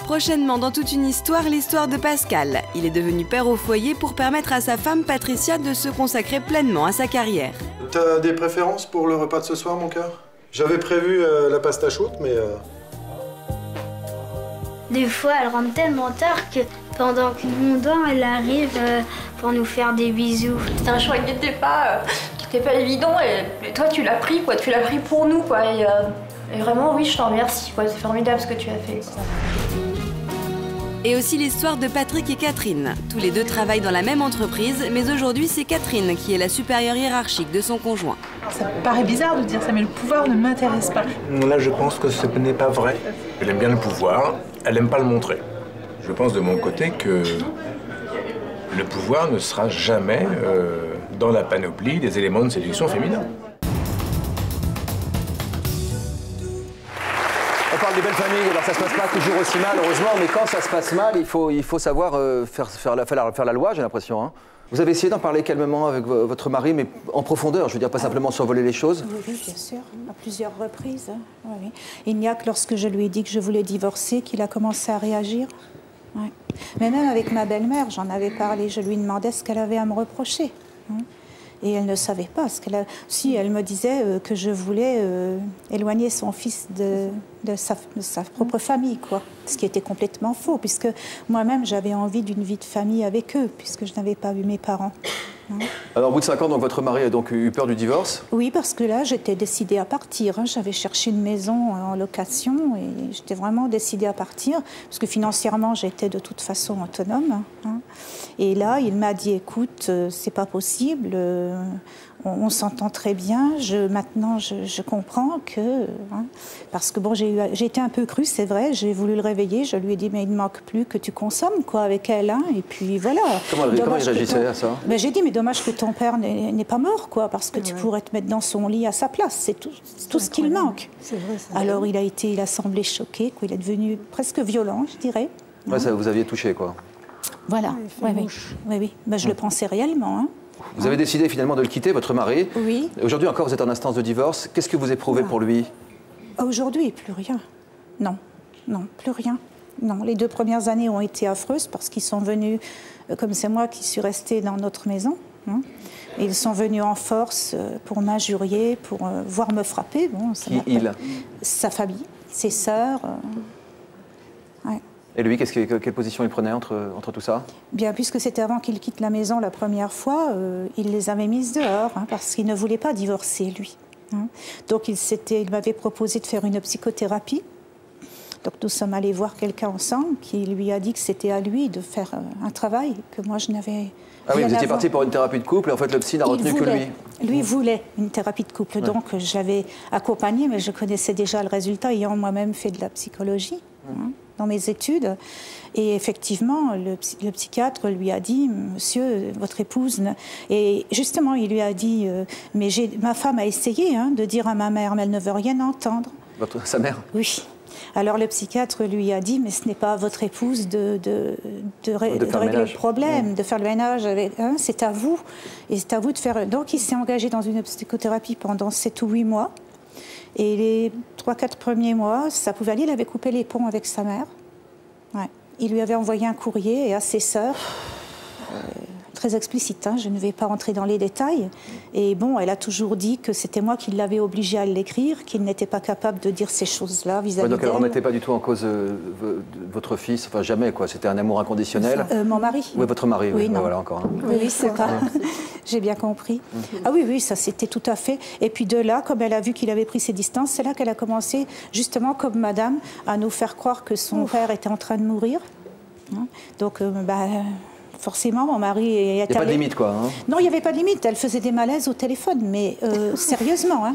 Prochainement, dans toute une histoire, l'histoire de Pascal. Il est devenu père au foyer pour permettre à sa femme Patricia de se consacrer pleinement à sa carrière. T'as des préférences pour le repas de ce soir, mon cœur? J'avais prévu la pasta chaude, mais... Des fois, elle rentre tellement tard que pendant que nous on dort, elle arrive pour nous faire des bisous. C'est un choix qui n'était pas évident et toi, tu l'as pris, quoi. Tu l'as pris pour nous, quoi. Et vraiment, oui, je t'en remercie, quoi. C'est formidable ce que tu as fait. Et aussi l'histoire de Patrick et Catherine. Tous les deux travaillent dans la même entreprise, mais aujourd'hui c'est Catherine qui est la supérieure hiérarchique de son conjoint. Ça me paraît bizarre de dire ça, mais le pouvoir ne m'intéresse pas. Là, je pense que ce n'est pas vrai. Elle aime bien le pouvoir, elle n'aime pas le montrer. Je pense de mon côté que le pouvoir ne sera jamais dans la panoplie des éléments de séduction féminin. On parle des belles familles, alors ça se passe pas toujours aussi mal, heureusement, mais quand ça se passe mal, il faut savoir faire la loi, j'ai l'impression. Hein. Vous avez essayé d'en parler calmement avec votre mari, mais en profondeur, je veux dire, pas simplement survoler les choses? Oui, bien sûr, à plusieurs reprises. Oui, oui. Il n'y a que lorsque je lui ai dit que je voulais divorcer qu'il a commencé à réagir. Ouais. Mais même avec ma belle-mère, j'en avais parlé, je lui demandais ce qu'elle avait à me reprocher. Hein. Et elle ne savait pas. Si elle me disait que je voulais éloigner son fils de sa propre famille, quoi. Ce qui était complètement faux, puisque moi-même j'avais envie d'une vie de famille avec eux, puisque je n'avais pas eu mes parents. Hein. Alors au bout de 5 ans, donc, votre mari a donc eu peur du divorce? Oui, parce que là j'étais décidée à partir. Hein. J'avais cherché une maison en location et j'étais vraiment décidée à partir, parce que financièrement j'étais de toute façon autonome. Hein. Et là il m'a dit, écoute, c'est pas possible, on s'entend très bien, maintenant je comprends que... Hein, parce que bon, j'ai été un peu crue, c'est vrai, j'ai voulu le réveiller, je lui ai dit, mais il ne manque plus que tu consommes, quoi, avec elle, hein, et puis voilà. Comment il réagissait à ça? Ben, j'ai dit, mais dommage que ton père n'est pas mort, quoi, parce que tu pourrais te mettre dans son lit à sa place, c'est tout ce qu'il manque. Vrai, alors il a semblé choqué, quoi, il est devenu presque violent, je dirais. Ouais, ça vous aviez touché, quoi. Voilà, oui. Ben, je le pensais réellement, hein. Vous avez décidé finalement de le quitter, votre mari. Oui. Aujourd'hui encore, vous êtes en instance de divorce. Qu'est-ce que vous éprouvez pour lui? Aujourd'hui, plus rien. Non, plus rien. Non, les 2 premières années ont été affreuses parce qu'ils sont venus, comme c'est moi qui suis restée dans notre maison. Hein. Ils sont venus en force pour m'injurier, pour voire me frapper. Bon, sa famille, ses sœurs. Ouais. Et lui, quelle position il prenait entre tout ça? Bien, puisque c'était avant qu'il quitte la maison la première fois, il les avait mises dehors, parce qu'il ne voulait pas divorcer, lui. Donc il m'avait proposé de faire une psychothérapie. Donc nous sommes allés voir quelqu'un ensemble qui lui a dit que c'était à lui de faire un travail que moi je n'avais. Ah oui, vous étiez parti pour une thérapie de couple et en fait le psy n'a retenu que lui. Lui voulait une thérapie de couple, donc je l'avais accompagné, mais je connaissais déjà le résultat ayant moi-même fait de la psychologie dans mes études. Et effectivement, le psychiatre lui a dit, monsieur, votre épouse... Et justement, il lui a dit, mais ma femme a essayé de dire à ma mère, mais elle ne veut rien entendre. Sa mère? Oui. Alors le psychiatre lui a dit, mais ce n'est pas à votre épouse de régler le problème, de faire le ménage, c'est à vous. Et c'est à vous de faire... Donc il s'est engagé dans une psychothérapie pendant 7 ou 8 mois. Et les 3-4 premiers mois, ça pouvait aller, il avait coupé les ponts avec sa mère. Ouais. Il lui avait envoyé un courrier et à ses sœurs, très explicite, je ne vais pas rentrer dans les détails. Et bon, elle a toujours dit que c'était moi qui l'avais obligé à l'écrire, qu'il n'était pas capable de dire ces choses-là vis-à-vis donc elle ne d'elle. remettait pas du tout en cause votre fils, enfin jamais quoi, c'était un amour inconditionnel. Mon mari. Oui, votre mari, oui. Non. Voilà encore. Oui, c'est ça. J'ai bien compris. Ah oui, ça c'était tout à fait. Et puis de là, comme elle a vu qu'il avait pris ses distances, c'est là qu'elle a commencé, justement comme madame, à nous faire croire que son père était en train de mourir. Donc, forcément, mon mari... Il n'y a pas de limite, quoi. Non, il n'y avait pas de limite. Elle faisait des malaises au téléphone, mais sérieusement.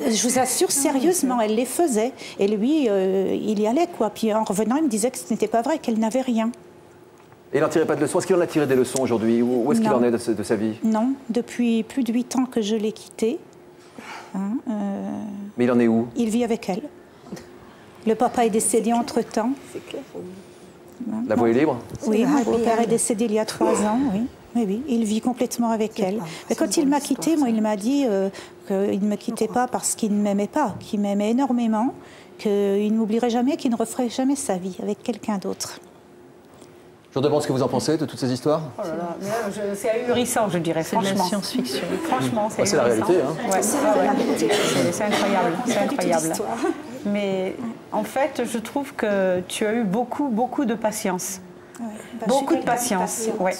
Je vous assure, sérieusement, elle les faisait. Et lui, il y allait, quoi. Puis en revenant, il me disait que ce n'était pas vrai, qu'elle n'avait rien. Et il n'en tirait pas de leçons. Est-ce qu'il en a tiré des leçons aujourd'hui? Où est-ce qu'il en est de sa vie? Non, depuis plus de 8 ans que je l'ai quitté. Mais il en est où? Il vit avec elle. Le papa est décédé entre-temps. C'est clair. La voie est libre? Oui, mon beau-père est décédé il y a 3 ans, oui. Oui, il vit complètement avec elle. Mais quand il m'a quittée, moi, il m'a dit qu'il ne me quittait pas parce qu'il ne m'aimait pas, qu'il m'aimait énormément, qu'il ne m'oublierait jamais, qu'il ne referait jamais sa vie avec quelqu'un d'autre. Je vous demande ce que vous en pensez de toutes ces histoires. Oh là là, c'est ahurissant, je dirais, franchement. C'est de la science-fiction. Franchement, c'est c'est la réalité. Ouais, c'est incroyable, c'est incroyable. Mais en fait, je trouve que tu as eu beaucoup de patience. Beaucoup de patience, ouais.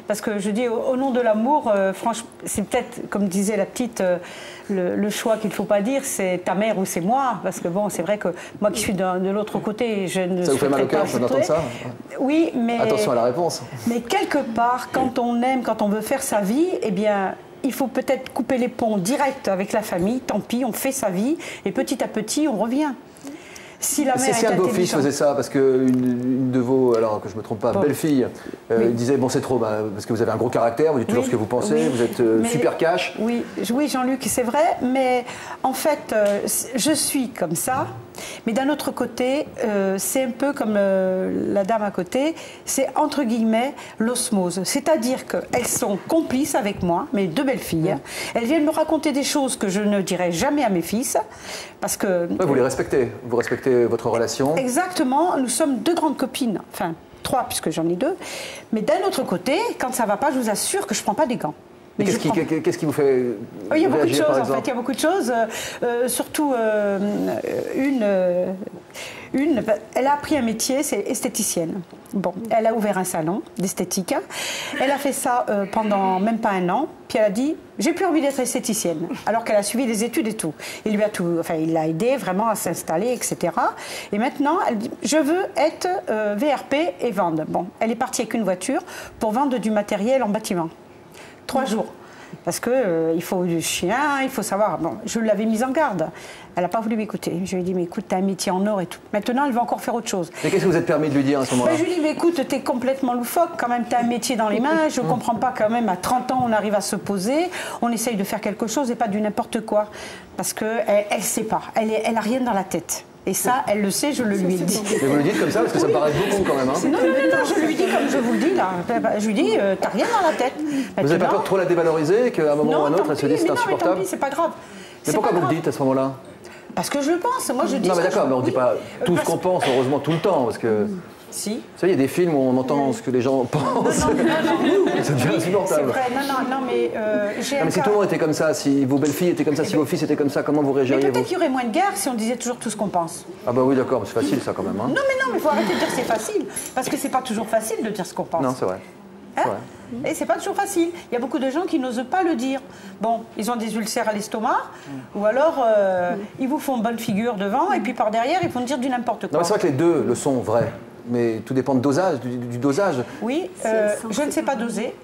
Parce que je dis, au nom de l'amour, franchement, c'est peut-être, comme disait la petite, le choix qu'il ne faut pas dire, c'est ta mère ou c'est moi. Parce que bon, c'est vrai que moi qui suis de l'autre côté, je ne... Ça vous fait mal au cœur d'entendre ça? Oui, mais... Attention à la réponse. Mais quelque part, quand on aime, quand on veut faire sa vie, eh bien... Il faut peut-être couper les ponts directs avec la famille, tant pis, on fait sa vie, et petit à petit, on revient. Si la mère si un de vos fils faisait ça, parce qu'une de vos, alors que je ne me trompe pas, belle-fille, disait, bon c'est trop, parce que vous avez un gros caractère, vous dites toujours ce que vous pensez, vous êtes super cash. Oui, Jean-Luc, c'est vrai, mais en fait, je suis comme ça, mais d'un autre côté, c'est un peu comme la dame à côté, c'est entre guillemets l'osmose, c'est-à-dire qu'elles sont complices avec moi, mes 2 belles-filles, elles viennent me raconter des choses que je ne dirai jamais à mes fils, parce que... Ouais, vous les respectez, vous respectez votre relation. Exactement, nous sommes 2 grandes copines, enfin 3 puisque j'en ai 2, mais d'un autre côté, quand ça ne va pas, je vous assure que je ne prends pas des gants. Mais qu'est-ce qui vous fait il y a beaucoup de choses, en fait, il y a beaucoup de choses, surtout elle a appris un métier, c'est esthéticienne. Bon, elle a ouvert un salon d'esthétique, elle a fait ça pendant même pas 1 an, puis elle a dit, j'ai plus envie d'être esthéticienne, alors qu'elle a suivi des études et tout. Il l'a aidé vraiment à s'installer, etc. Et maintenant, elle dit, je veux être VRP et vendre. Bon, elle est partie avec une voiture pour vendre du matériel en bâtiment. 3 jours. Parce qu'il faut du chien, il faut savoir... Bon, je l'avais mise en garde. Elle n'a pas voulu m'écouter. Je lui ai dit, mais écoute, tu as un métier en or et tout. Maintenant, elle va encore faire autre chose. Mais qu'est-ce que vous êtes permis de lui dire à ce moment-là? Je lui ai dit, mais écoute, tu es complètement loufoque. Quand même, tu as un métier dans les mains. Je ne comprends pas quand même, à 30 ans, on arrive à se poser. On essaye de faire quelque chose et pas du n'importe quoi. Parce qu'elle ne sait pas. Elle n'a rien dans la tête. Et ça, elle le sait, je le lui ai dit. Mais vous le dites comme ça, parce que ça me paraît beaucoup quand même. Non, je lui dis comme je vous le dis là. Je lui dis, t'as rien dans la tête. Vous n'avez pas peur de trop la dévaloriser, qu'à un moment ou à un autre, elle se dise c'est insupportable? Non, mais c'est pas grave. Mais pourquoi vous le dites à ce moment-là? Parce que je le pense. Moi, je dis. Non, mais d'accord, mais on ne dit pas tout ce qu'on pense, heureusement, tout le temps, parce que... Si. Vous savez, il y a des films où on entend ce que les gens pensent. Ça devient insupportable. C'est vrai, non, mais j'ai mais si tout le monde était comme ça, si vos belles-filles étaient comme ça, si vos fils étaient comme ça, comment vous réagiriez? Peut-être qu'il y aurait moins de guerre si on disait toujours tout ce qu'on pense. Ah bah oui, d'accord, c'est facile ça quand même. Hein. Non, mais il faut arrêter de dire que c'est facile. Parce que c'est pas toujours facile de dire ce qu'on pense. Non, c'est vrai. Et c'est pas toujours facile. Il y a beaucoup de gens qui n'osent pas le dire. Bon, ils ont des ulcères à l'estomac, ou alors ils vous font bonne figure devant, et puis par derrière, ils vont dire du n'importe quoi. Non, c'est vrai que les deux le sont vrais, mais tout dépend du dosage. Oui, je ne sais pas doser.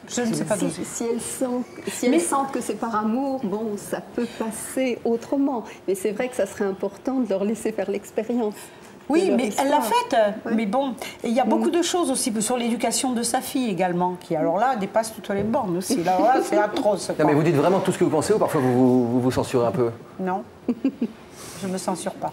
Je ne sais pas doser. Si elles sentent que c'est par amour, bon, ça peut passer autrement. Mais c'est vrai que ça serait important de leur laisser faire l'expérience. Oui, mais elle l'a faite. Ouais. Mais bon, il y a beaucoup de choses aussi sur l'éducation de sa fille également, qui alors là dépasse toutes les bornes aussi. Là, c'est atroce. Non, mais vous dites vraiment tout ce que vous pensez ou parfois vous censurez un peu? Non, je ne me censure pas.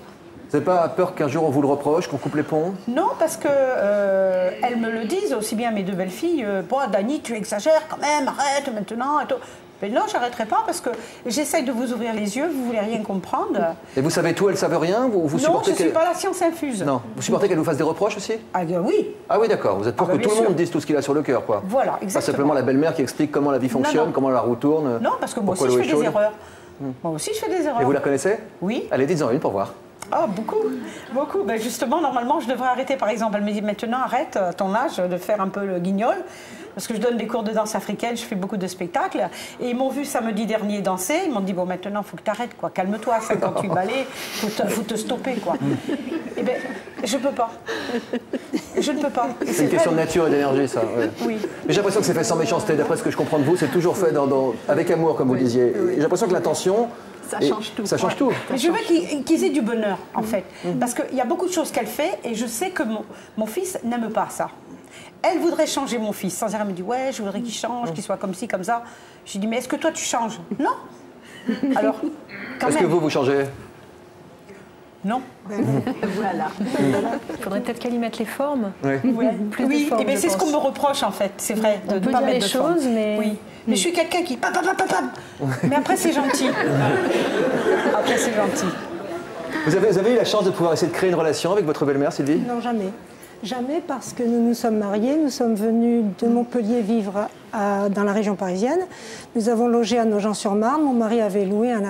Vous n'avez pas peur qu'un jour on vous le reproche, qu'on coupe les ponts? Non, parce que elles me le disent, aussi bien mes deux belles-filles. Bon, Dani, tu exagères quand même, arrête maintenant. Et tout. Mais non, j'arrêterai pas parce que j'essaye de vous ouvrir les yeux, vous voulez rien comprendre. Et vous savez tout, elles savent rien? Vous non, supportez je ne suis pas la science infuse. Non, vous supportez qu'elle vous fasse des reproches aussi? Ah oui. Ah oui, d'accord, vous êtes pour que tout le monde dise tout ce qu'il a sur le cœur, quoi. Voilà, exactement. Pas simplement la belle-mère qui explique comment la vie fonctionne, comment la roue tourne. Non, parce que moi aussi je fais des erreurs. Moi aussi je fais des erreurs. Et vous la connaissez? Oui. Allez, dites-en une pour voir. Ah, beaucoup. Ben justement, normalement, je devrais arrêter. Par exemple, elle me dit maintenant, arrête à ton âge de faire un peu le guignol. Parce que je donne des cours de danse africaine, je fais beaucoup de spectacles. Et ils m'ont vu samedi dernier danser. Ils m'ont dit, bon, maintenant, il faut que tu arrêtes, quoi. Calme-toi, 58 ballets, faut te stopper, quoi. Eh bien, je peux pas. Je ne peux pas. C'est une question de nature et d'énergie, ça. Ouais. Oui. Mais j'ai l'impression que c'est fait sans méchanceté. D'après ce que je comprends de vous, c'est toujours fait avec amour, comme vous disiez. J'ai l'impression que l'intention... Ça change tout. Ça change tout. Mais je veux qu'ils aient du bonheur, en fait. Parce qu'il y a beaucoup de choses qu'elle fait et je sais que mon fils n'aime pas ça. Elle voudrait changer mon fils. Sans arrêt, elle me dit, ouais, je voudrais qu'il change, qu'il soit comme ci, comme ça. Je lui dis, mais est-ce que toi, tu changes? Non. Alors, quand même. Est-ce que vous changez? Non. Voilà. Il faudrait peut-être qu'elle y mette les formes. Oui. Oui, et c'est ce qu'on me reproche, en fait. C'est vrai, de ne pas mettre les choses, mais... Oui. Mais je suis quelqu'un qui... Mais après, c'est gentil. Après, c'est gentil. Vous avez eu la chance de pouvoir essayer de créer une relation avec votre belle-mère, Sylvie? Non, jamais. Jamais, parce que nous nous sommes mariés, nous sommes venus de Montpellier vivre dans la région parisienne. Nous avons logé à Nogent-sur-Marne. Mon mari avait loué un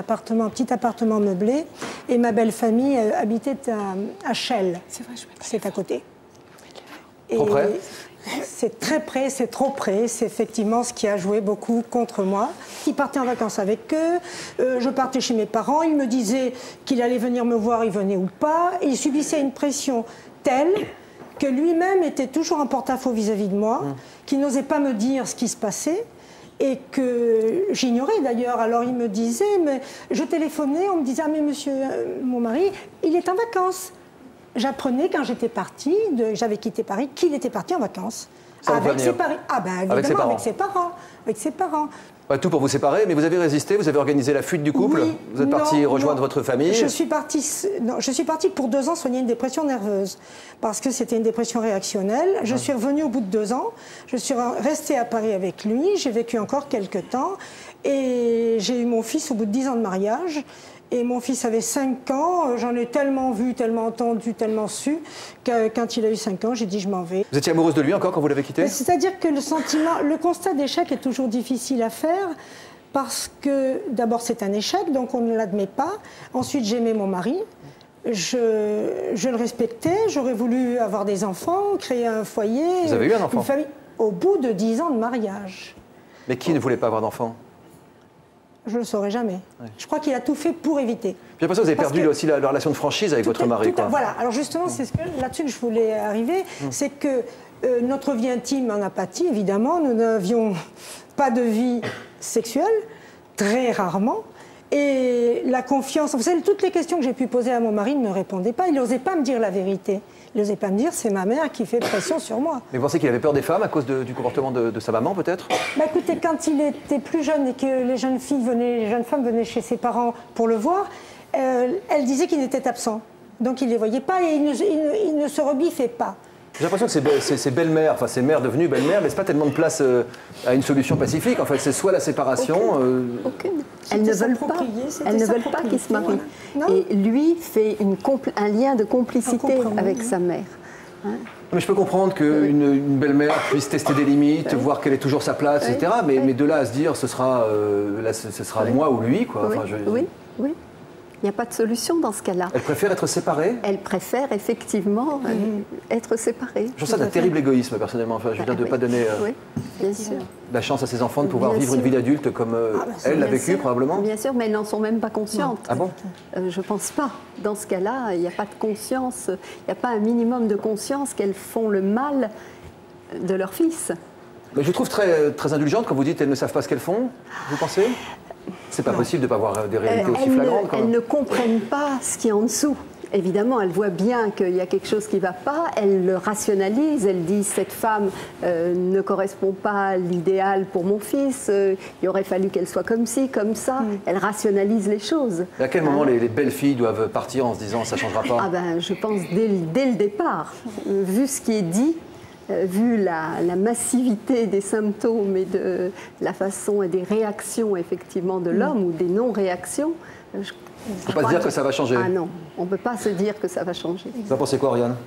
petit appartement meublé. Et ma belle famille habitait à Chelles. C'est vrai, c'est à côté. Trop près? C'est très près, c'est trop près. C'est effectivement ce qui a joué beaucoup contre moi. Il partait en vacances avec eux. Je partais chez mes parents. Il me disait qu'il allait venir me voir, il venait ou pas. Il subissait une pression telle que lui-même était toujours en porte-à-faux vis-à-vis de moi, qu'il n'osait pas me dire ce qui se passait et que j'ignorais d'ailleurs. Alors il me disait, mais je téléphonais, on me disait, ah mais monsieur, mon mari, il est en vacances. J'apprenais quand j'étais partie, j'avais quitté Paris, qu'il était parti en vacances. Avec ses parents. Ah ben évidemment, avec ses parents. Pas tout pour vous séparer, mais vous avez résisté, vous avez organisé la fuite du couple, oui, vous êtes parti rejoindre votre famille. Je suis partie pour 2 ans soigner une dépression nerveuse, parce que c'était une dépression réactionnelle. Je suis revenue au bout de 2 ans, je suis restée à Paris avec lui, j'ai vécu encore quelques temps, et j'ai eu mon fils au bout de 10 ans de mariage. Et mon fils avait 5 ans, j'en ai tellement vu, tellement entendu, tellement su, que quand il a eu 5 ans, j'ai dit je m'en vais. Vous étiez amoureuse de lui encore quand vous l'avez quitté? C'est-à-dire que le constat d'échec est toujours difficile à faire, parce que d'abord c'est un échec, donc on ne l'admet pas. Ensuite j'aimais mon mari, je le respectais, j'aurais voulu avoir des enfants, créer un foyer. Vous avez eu un enfant? Une famille, au bout de 10 ans de mariage. Mais qui ne voulait pas avoir d'enfant? Je ne le saurais jamais. Ouais. Je crois qu'il a tout fait pour éviter. Puis après ça, vous avez perdu aussi la relation de franchise avec votre mari. Voilà, alors justement, c'est là-dessus que je voulais arriver. C'est que notre vie intime en apathie, évidemment, nous n'avions pas de vie sexuelle, très rarement. Et la confiance, vous savez, toutes les questions que j'ai pu poser à mon mari ne me répondait pas. Il n'osait pas me dire la vérité. Il n'osait pas me dire, c'est ma mère qui fait pression sur moi. Mais vous pensez qu'il avait peur des femmes à cause du comportement de sa maman, peut-être? Bah écoutez, quand il était plus jeune et que les jeunes femmes venaient chez ses parents pour le voir, elle disait qu'il était absent. Donc il ne les voyait pas et il ne se rebiffait pas. J'ai l'impression que ces belles-mères, enfin ces mères devenues belles-mères, ne laissent pas tellement de place à une solution pacifique. En fait, c'est soit la séparation... Aucune. Elles ne veulent pas qu'ils se marient. Et lui fait un lien de complicité avec sa mère. Mais je peux comprendre qu'une belle-mère puisse tester des limites, voir quelle est toujours sa place, etc. Mais de là à se dire ce sera moi ou lui, quoi. Oui, Enfin, oui. Il n'y a pas de solution dans ce cas-là. Elle préfère être séparée? Elle préfère effectivement être séparée. Je trouve ça d'un terrible égoïsme, personnellement. Enfin, je veux dire, de ne pas donner bien sûr. la chance à ses enfants de pouvoir vivre une vie d'adulte comme elle l'a vécu, probablement. Bien sûr, mais elles n'en sont même pas conscientes. Ah bon? Je ne pense pas. Dans ce cas-là, il n'y a pas de conscience, il n'y a pas un minimum de conscience qu'elles font le mal de leur fils. Mais je vous trouve très, très indulgente quand vous dites qu'elles ne savent pas ce qu'elles font, vous pensez? C'est pas possible de ne pas voir des réalités aussi flagrantes. Elles ne comprennent pas ce qui est en dessous. Évidemment, elles voient bien qu'il y a quelque chose qui ne va pas, elles le rationalisent, elles disent cette femme ne correspond pas à l'idéal pour mon fils, il aurait fallu qu'elle soit comme ci, comme ça. Elles rationalisent les choses. Et à quel moment les belles filles doivent partir en se disant ça ne changera pas? Je pense dès le départ, vu ce qui est dit. Vu la massivité des symptômes et de la façon et des réactions effectivement de l'homme ou des non-réactions, on ne peut pas se dire que ça va changer. Ah non, on ne peut pas se dire que ça va changer. Vous en pensez quoi, Oriane?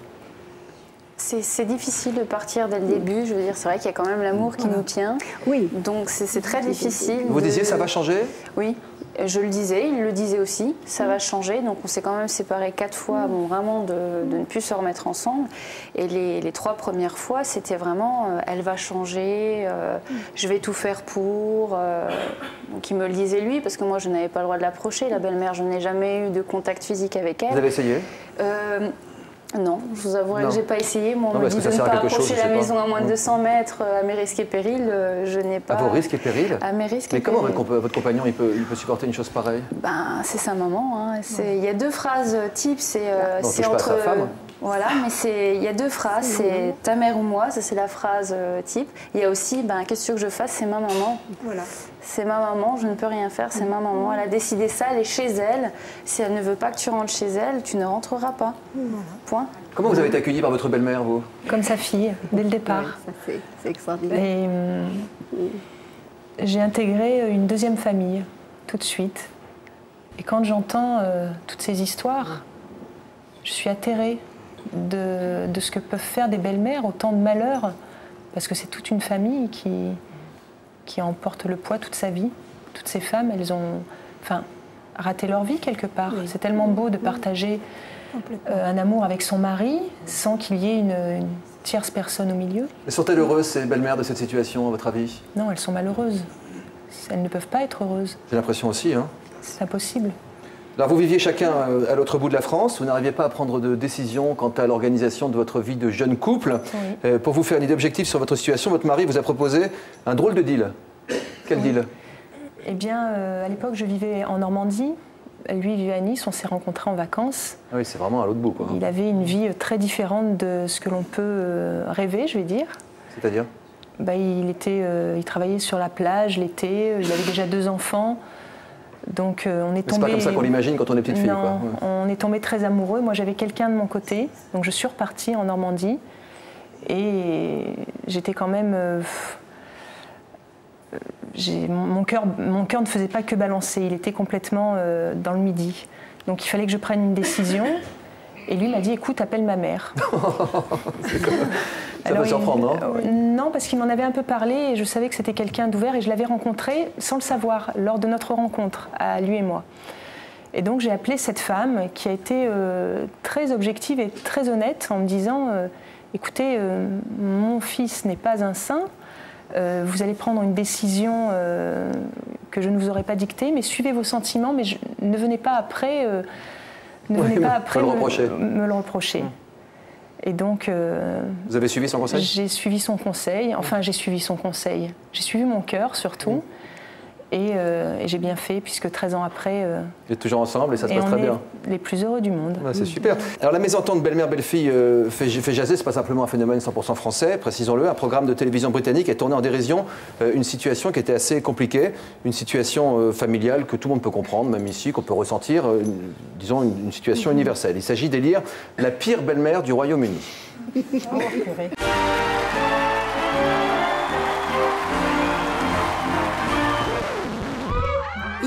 C'est difficile de partir dès le début. Je veux dire, c'est vrai qu'il y a quand même l'amour qui nous tient. Oui. Donc c'est très difficile. Vous disiez ça va changer? Oui. Je le disais, il le disait aussi, ça va changer. Donc on s'est quand même séparés 4 fois, vraiment de ne plus se remettre ensemble. Et les 3 premières fois, c'était vraiment elle va changer, je vais tout faire pour. Donc il me le disait lui, parce que moi je n'avais pas le droit de l'approcher. La belle-mère, je n'ai jamais eu de contact physique avec elle. Vous avez essayé? Non, je vous avouerai que je n'ai pas essayé. Moi, on me dit de ne pas approcher la maison à moins de 200 mètres, à mes risques et périls. Je n'ai pas... À vos risques et périls? À mes risques et périls. Mais comment votre compagnon il peut supporter une chose pareille? C'est sa maman. Il y a 2 phrases types. C'est entre... sa femme. Voilà, mais il y a 2 phrases. C'est ta mère ou moi, ça c'est la phrase type. Il y a aussi, qu'est-ce que tu veux que je fasse? C'est ma maman. Voilà. C'est ma maman, je ne peux rien faire, c'est ma maman. Elle a décidé ça, elle est chez elle. Si elle ne veut pas que tu rentres chez elle, tu ne rentreras pas. Voilà. Point. Comment vous avez été accueillie par votre belle-mère, vous? Comme sa fille, dès le départ. Oui, c'est extraordinaire. Et j'ai intégré une 2e famille, tout de suite. Et quand j'entends toutes ces histoires, je suis atterrée de ce que peuvent faire des belles-mères, autant de malheurs, parce que c'est toute une famille qui emporte le poids toute sa vie. Toutes ces femmes, elles ont raté leur vie quelque part. Oui. C'est tellement beau de partager un amour avec son mari sans qu'il y ait une tierce personne au milieu. Sont-elles heureuses, ces belles-mères, de cette situation, à votre avis? Non, elles sont malheureuses. Elles ne peuvent pas être heureuses. J'ai l'impression aussi, hein. C'est impossible. Alors vous viviez chacun à l'autre bout de la France, vous n'arriviez pas à prendre de décision quant à l'organisation de votre vie de jeune couple. Oui. Pour vous faire une idée objective sur votre situation, votre mari vous a proposé un drôle de deal. Quel deal? Eh bien, à l'époque, je vivais en Normandie. Lui vivait à Nice, on s'est rencontrés en vacances. Ah oui, c'est vraiment à l'autre bout, quoi. Il avait une vie très différente de ce que l'on peut rêver, je vais dire. C'est-à-dire? Il travaillait sur la plage l'été, il avait déjà 2 enfants. Donc on est tombé. C'est pas comme ça qu'on l'imagine quand on est petite fille, non, quoi. On est tombé très amoureux. Moi, j'avais quelqu'un de mon côté, donc je suis repartie en Normandie et j'étais quand même. Mon cœur ne faisait pas que balancer. Il était complètement dans le Midi. Donc il fallait que je prenne une décision. Et lui m'a dit, écoute, appelle ma mère. Ça peut surprendre, non? Non, parce qu'il m'en avait un peu parlé et je savais que c'était quelqu'un d'ouvert et je l'avais rencontré sans le savoir lors de notre rencontre, à lui et moi. Et donc j'ai appelé cette femme qui a été très objective et très honnête en me disant, écoutez, mon fils n'est pas un saint, vous allez prendre une décision que je ne vous aurais pas dictée, mais suivez vos sentiments, mais ne venez pas après... Ne venez pas après me le reprocher. Et donc... Vous avez suivi son conseil? J'ai suivi son conseil. Enfin, j'ai suivi son conseil. J'ai suivi mon cœur, surtout. Et j'ai bien fait, puisque 13 ans après... Vous êtes toujours ensemble et ça se passe très bien. Les plus heureux du monde. Ouais, c'est super. Alors la mésentente belle-mère-belle-fille fait jaser, c'est pas simplement un phénomène 100% français, précisons-le. Un programme de télévision britannique a tourné en dérision une situation qui était assez compliquée, une situation familiale que tout le monde peut comprendre, même ici, qu'on peut ressentir, disons une situation universelle. Il s'agit d'élire la pire belle-mère du Royaume-Uni.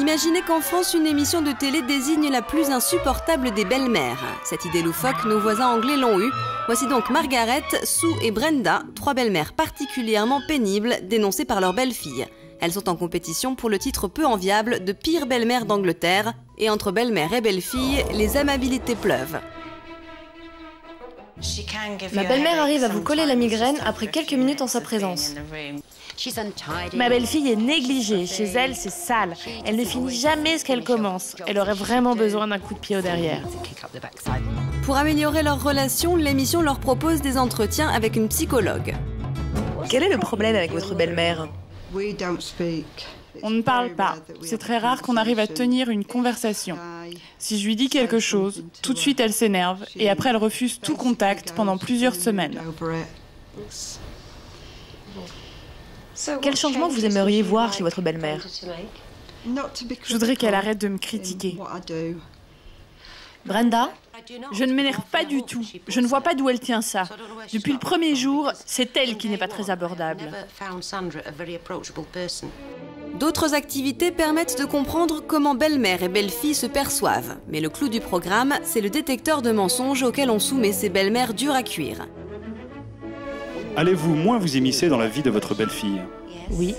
Imaginez qu'en France, une émission de télé désigne la plus insupportable des belles-mères. Cette idée loufoque, nos voisins anglais l'ont eue. Voici donc Margaret, Sue et Brenda, 3 belles-mères particulièrement pénibles, dénoncées par leurs belles-filles. Elles sont en compétition pour le titre peu enviable de pire belle-mère d'Angleterre. Et entre belle-mère et belle-fille, les amabilités pleuvent. Ma belle-mère arrive à vous coller la migraine après quelques minutes en sa présence. Ma belle-fille est négligée. Chez elle, c'est sale. Elle ne finit jamais ce qu'elle commence. Elle aurait vraiment besoin d'un coup de pied au derrière. Pour améliorer leur relation, l'émission leur propose des entretiens avec une psychologue. Quel est le problème avec votre belle-mère ? On ne parle pas. C'est très rare qu'on arrive à tenir une conversation. Si je lui dis quelque chose, tout de suite elle s'énerve et après elle refuse tout contact pendant plusieurs semaines. Quel changement vous aimeriez voir chez votre belle-mère ? Je voudrais qu'elle arrête de me critiquer. Brenda ? Je ne m'énerve pas du tout. Je ne vois pas d'où elle tient ça. Depuis le premier jour, c'est elle qui n'est pas très abordable. D'autres activités permettent de comprendre comment belle-mère et belle-fille se perçoivent. Mais le clou du programme, c'est le détecteur de mensonges auquel on soumet ces belles-mères dures à cuire. Allez-vous moins vous immiscer dans la vie de votre belle-fille ? Oui.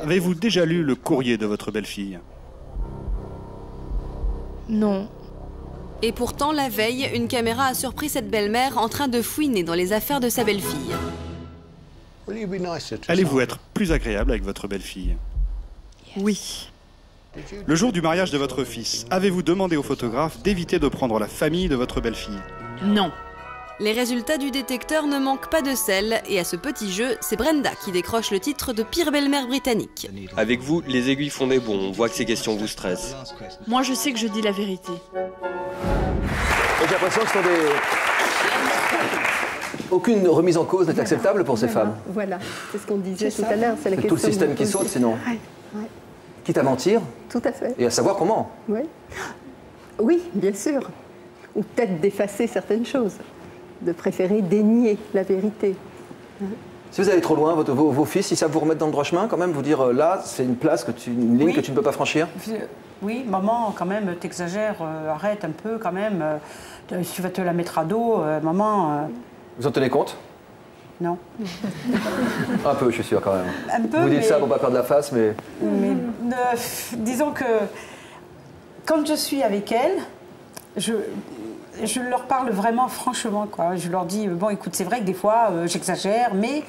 Avez-vous déjà lu le courrier de votre belle-fille ? Non. Et pourtant, la veille, une caméra a surpris cette belle-mère en train de fouiner dans les affaires de sa belle-fille. Allez-vous être plus agréable avec votre belle-fille ? Oui. Le jour du mariage de votre fils, avez-vous demandé au photographe d'éviter de prendre la famille de votre belle-fille ? Non. Les résultats du détecteur ne manquent pas de sel, et à ce petit jeu, c'est Brenda qui décroche le titre de pire belle-mère britannique. Avec vous, les aiguilles font des bons, on voit que ces questions vous stressent. Moi, je sais que je dis la vérité. J'ai l'impression que ce sont des... Aucune remise en cause n'est acceptable pour ces femmes. Voilà, c'est ce qu'on disait tout à l'heure. C'est la tout le système qui saute, sinon. Ouais. Quitte à mentir. Tout à fait. Et à savoir comment. Ouais. Oui, bien sûr. Ou peut-être d'effacer certaines choses. De préférer dénier la vérité. Si vous allez trop loin, vos fils, ils savent vous remettre dans le droit chemin quand même, vous dire là, c'est une place, une ligne que tu ne peux pas franchir. Oui, maman, quand même, t'exagères, arrête un peu quand même. Si tu vas te la mettre à dos, maman... Vous en tenez compte? Non. Un peu, je suis sûr quand même. Un peu, vous dites ça pour pas perdre la face, mais... disons que quand je suis avec elle, je leur parle vraiment franchement, quoi. Je leur dis, bon, écoute, c'est vrai que des fois, j'exagère, mais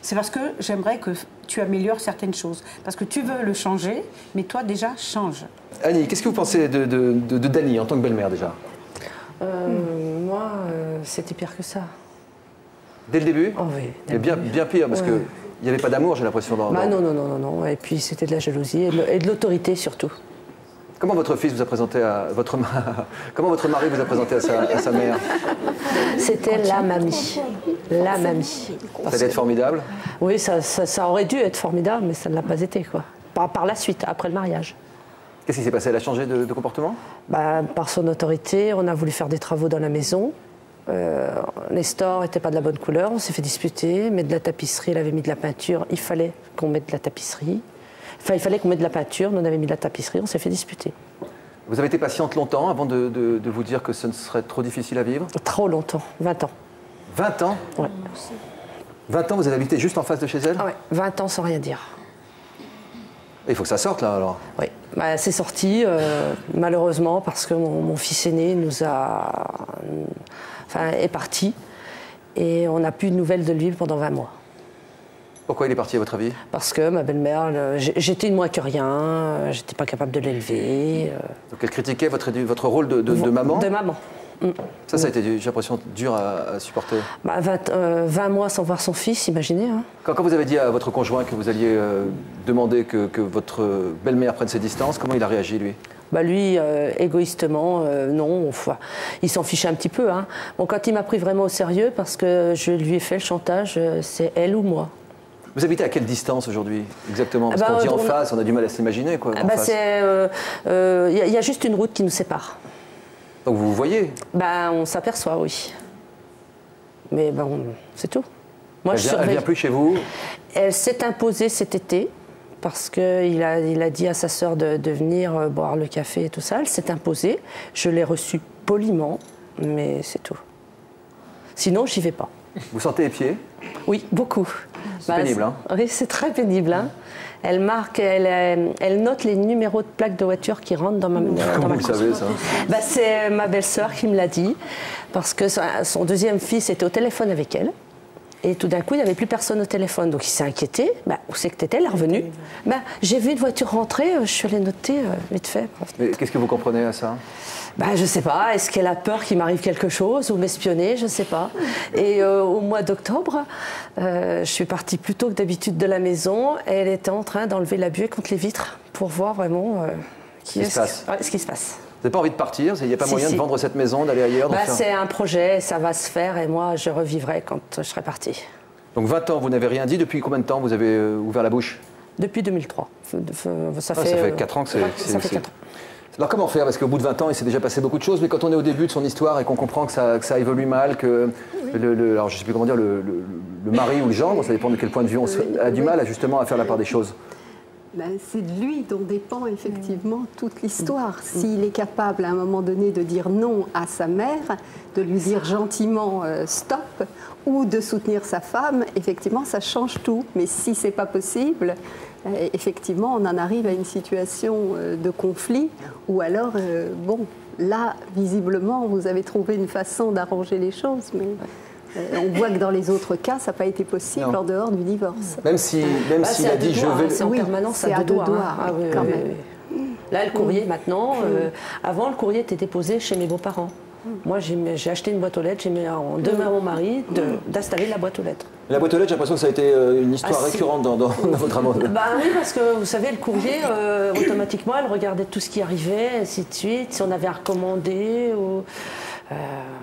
c'est parce que j'aimerais que tu améliores certaines choses. Parce que tu veux le changer, mais toi, déjà, change. Annie, qu'est-ce que vous pensez de Dany en tant que belle-mère, déjà? Moi, c'était pire que ça. Dès le début? Oh, oui. Mais bien pire, parce qu'il n'y avait pas d'amour, j'ai l'impression. Non. Et puis, c'était de la jalousie et de l'autorité, surtout. Comment votre fils vous a présenté à votre Comment votre mari vous a présenté à sa mère? C'était la mamie. La mamie. Ça allait être formidable? Oui, ça aurait dû être formidable, mais ça ne l'a pas été, quoi. Par la suite, après le mariage. Qu'est-ce qui s'est passé? Elle a changé de comportement? Par son autorité, on a voulu faire des travaux dans la maison. Les stores n'étaient pas de la bonne couleur, on s'est fait disputer, mettre de la tapisserie, elle avait mis de la peinture, il fallait qu'on mette de la tapisserie. Enfin, il fallait qu'on mette de la peinture, nous on avait mis de la tapisserie, on s'est fait disputer. Vous avez été patiente longtemps avant de vous dire que ce ne serait trop difficile à vivre? Trop longtemps, 20 ans. 20 ans? Oui. 20 ans, vous avez habité juste en face de chez elle? Oui, 20 ans sans rien dire. Il faut que ça sorte là alors? Oui, c'est sorti malheureusement parce que mon fils aîné est parti et on n'a plus de nouvelles de lui pendant 20 mois. Pourquoi il est parti à votre avis? Parce que ma belle-mère, j'étais une moins que rien, j'étais pas capable de l'élever. Donc elle critiquait votre rôle de maman? De maman. Ça a été, j'ai l'impression, dur à supporter. 20 mois sans voir son fils, imaginez. Hein. Quand vous avez dit à votre conjoint que vous alliez demander que votre belle-mère prenne ses distances, comment il a réagi, lui? Lui, égoïstement, non. Il s'en fichait un petit peu. Hein. Bon, quand il m'a pris vraiment au sérieux, parce que je lui ai fait le chantage, c'est elle ou moi. Vous habitez à quelle distance aujourd'hui, exactement? Parce qu'on dit en face, on a du mal à s'imaginer, quoi. Il y a juste une route qui nous sépare. Donc vous voyez? On s'aperçoit, oui. Mais c'est tout. Moi, elle vient plus chez vous? Elle s'est imposée cet été parce qu'il a dit à sa sœur de venir boire le café et tout ça. Elle s'est imposée. Je l'ai reçue poliment, mais c'est tout. Sinon, j'y vais pas. Vous sentez les pieds? Oui, beaucoup. C'est pénible, hein? Oui, c'est très pénible. Hein. Elle marque, elle note les numéros de plaques de voiture qui rentrent dans ma Comment vous savez ça? C'est ma belle-sœur qui me l'a dit, parce que son deuxième fils était au téléphone avec elle. Et tout d'un coup, il n'y avait plus personne au téléphone. Donc il s'est inquiété. Où c'est que tu étais? Elle est revenue. J'ai vu une voiture rentrer, je suis allée noter vite fait. Mais qu'est-ce que vous comprenez à ça? Je ne sais pas. Est-ce qu'elle a peur qu'il m'arrive quelque chose ou m'espionner? Je ne sais pas. Et au mois d'octobre, je suis partie plus tôt que d'habitude de la maison. Et elle était en train d'enlever la buée contre les vitres pour voir vraiment ce qui se passe. Vous n'avez pas envie de partir? Il n'y a pas moyen de vendre cette maison, d'aller ailleurs? C'est un projet, ça va se faire et moi je revivrai quand je serai partie. Donc 20 ans, vous n'avez rien dit. Depuis combien de temps vous avez ouvert la bouche? Depuis 2003. Ça fait 4 ans que c'est... Ça fait 4 ans. Alors comment faire? Parce qu'au bout de 20 ans, il s'est déjà passé beaucoup de choses, mais quand on est au début de son histoire et qu'on comprend que ça évolue mal, que alors je ne sais plus comment dire, le mari ou le gendre, ça dépend de quel point de vue on a du mal justement à faire la part des choses. C'est de lui dont dépend effectivement toute l'histoire. S'il est capable à un moment donné de dire non à sa mère, de lui dire gentiment stop, ou de soutenir sa femme, effectivement ça change tout. Mais si ce n'est pas possible, effectivement on en arrive à une situation de conflit, ou alors, là visiblement vous avez trouvé une façon d'arranger les choses. Mais... on voit que dans les autres cas, ça n'a pas été possible en dehors du divorce. Même s'il a dit je vais... C'est en permanence à deux doigts. Quand même. Là, le courrier maintenant, avant le courrier était déposé chez mes beaux-parents. Moi, j'ai acheté une boîte aux lettres, j'ai mis en deux mains à mon mari d'installer la boîte aux lettres. La boîte aux lettres, j'ai l'impression que ça a été une histoire récurrente dans votre amour. Oui, parce que vous savez, le courrier, automatiquement, elle regardait tout ce qui arrivait, ainsi de suite, si on avait à recommander ou...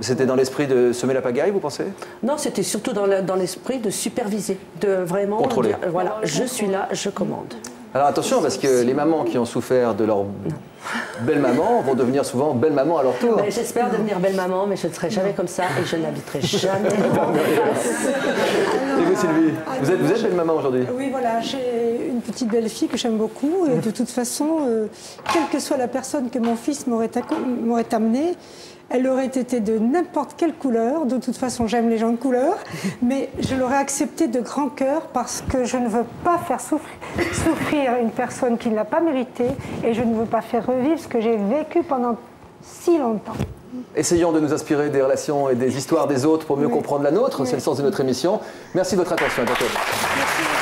C'était dans l'esprit de semer la pagaille, vous pensez? Non, c'était surtout dans l'esprit de superviser, de vraiment contrôler. Dire, voilà, je suis là, je commande. Alors attention, parce que les mamans qui ont souffert de leur belle-maman vont devenir souvent belle-maman à leur tour. J'espère devenir belle-maman, mais je ne serai jamais comme ça et je n'habiterai jamais en face. Et vous, Sylvie, vous êtes belle-maman aujourd'hui? Oui, voilà, j'ai une petite belle-fille que j'aime beaucoup et de toute façon, quelle que soit la personne que mon fils m'aurait amenée, elle aurait été de n'importe quelle couleur. De toute façon, j'aime les gens de couleur, mais je l'aurais acceptée de grand cœur parce que je ne veux pas faire souffrir une personne qui ne l'a pas mérité et je ne veux pas faire revivre ce que j'ai vécu pendant si longtemps. Essayons de nous inspirer des relations et des histoires des autres pour mieux comprendre la nôtre. C'est le sens de notre émission. Merci de votre attention. À bientôt. Merci.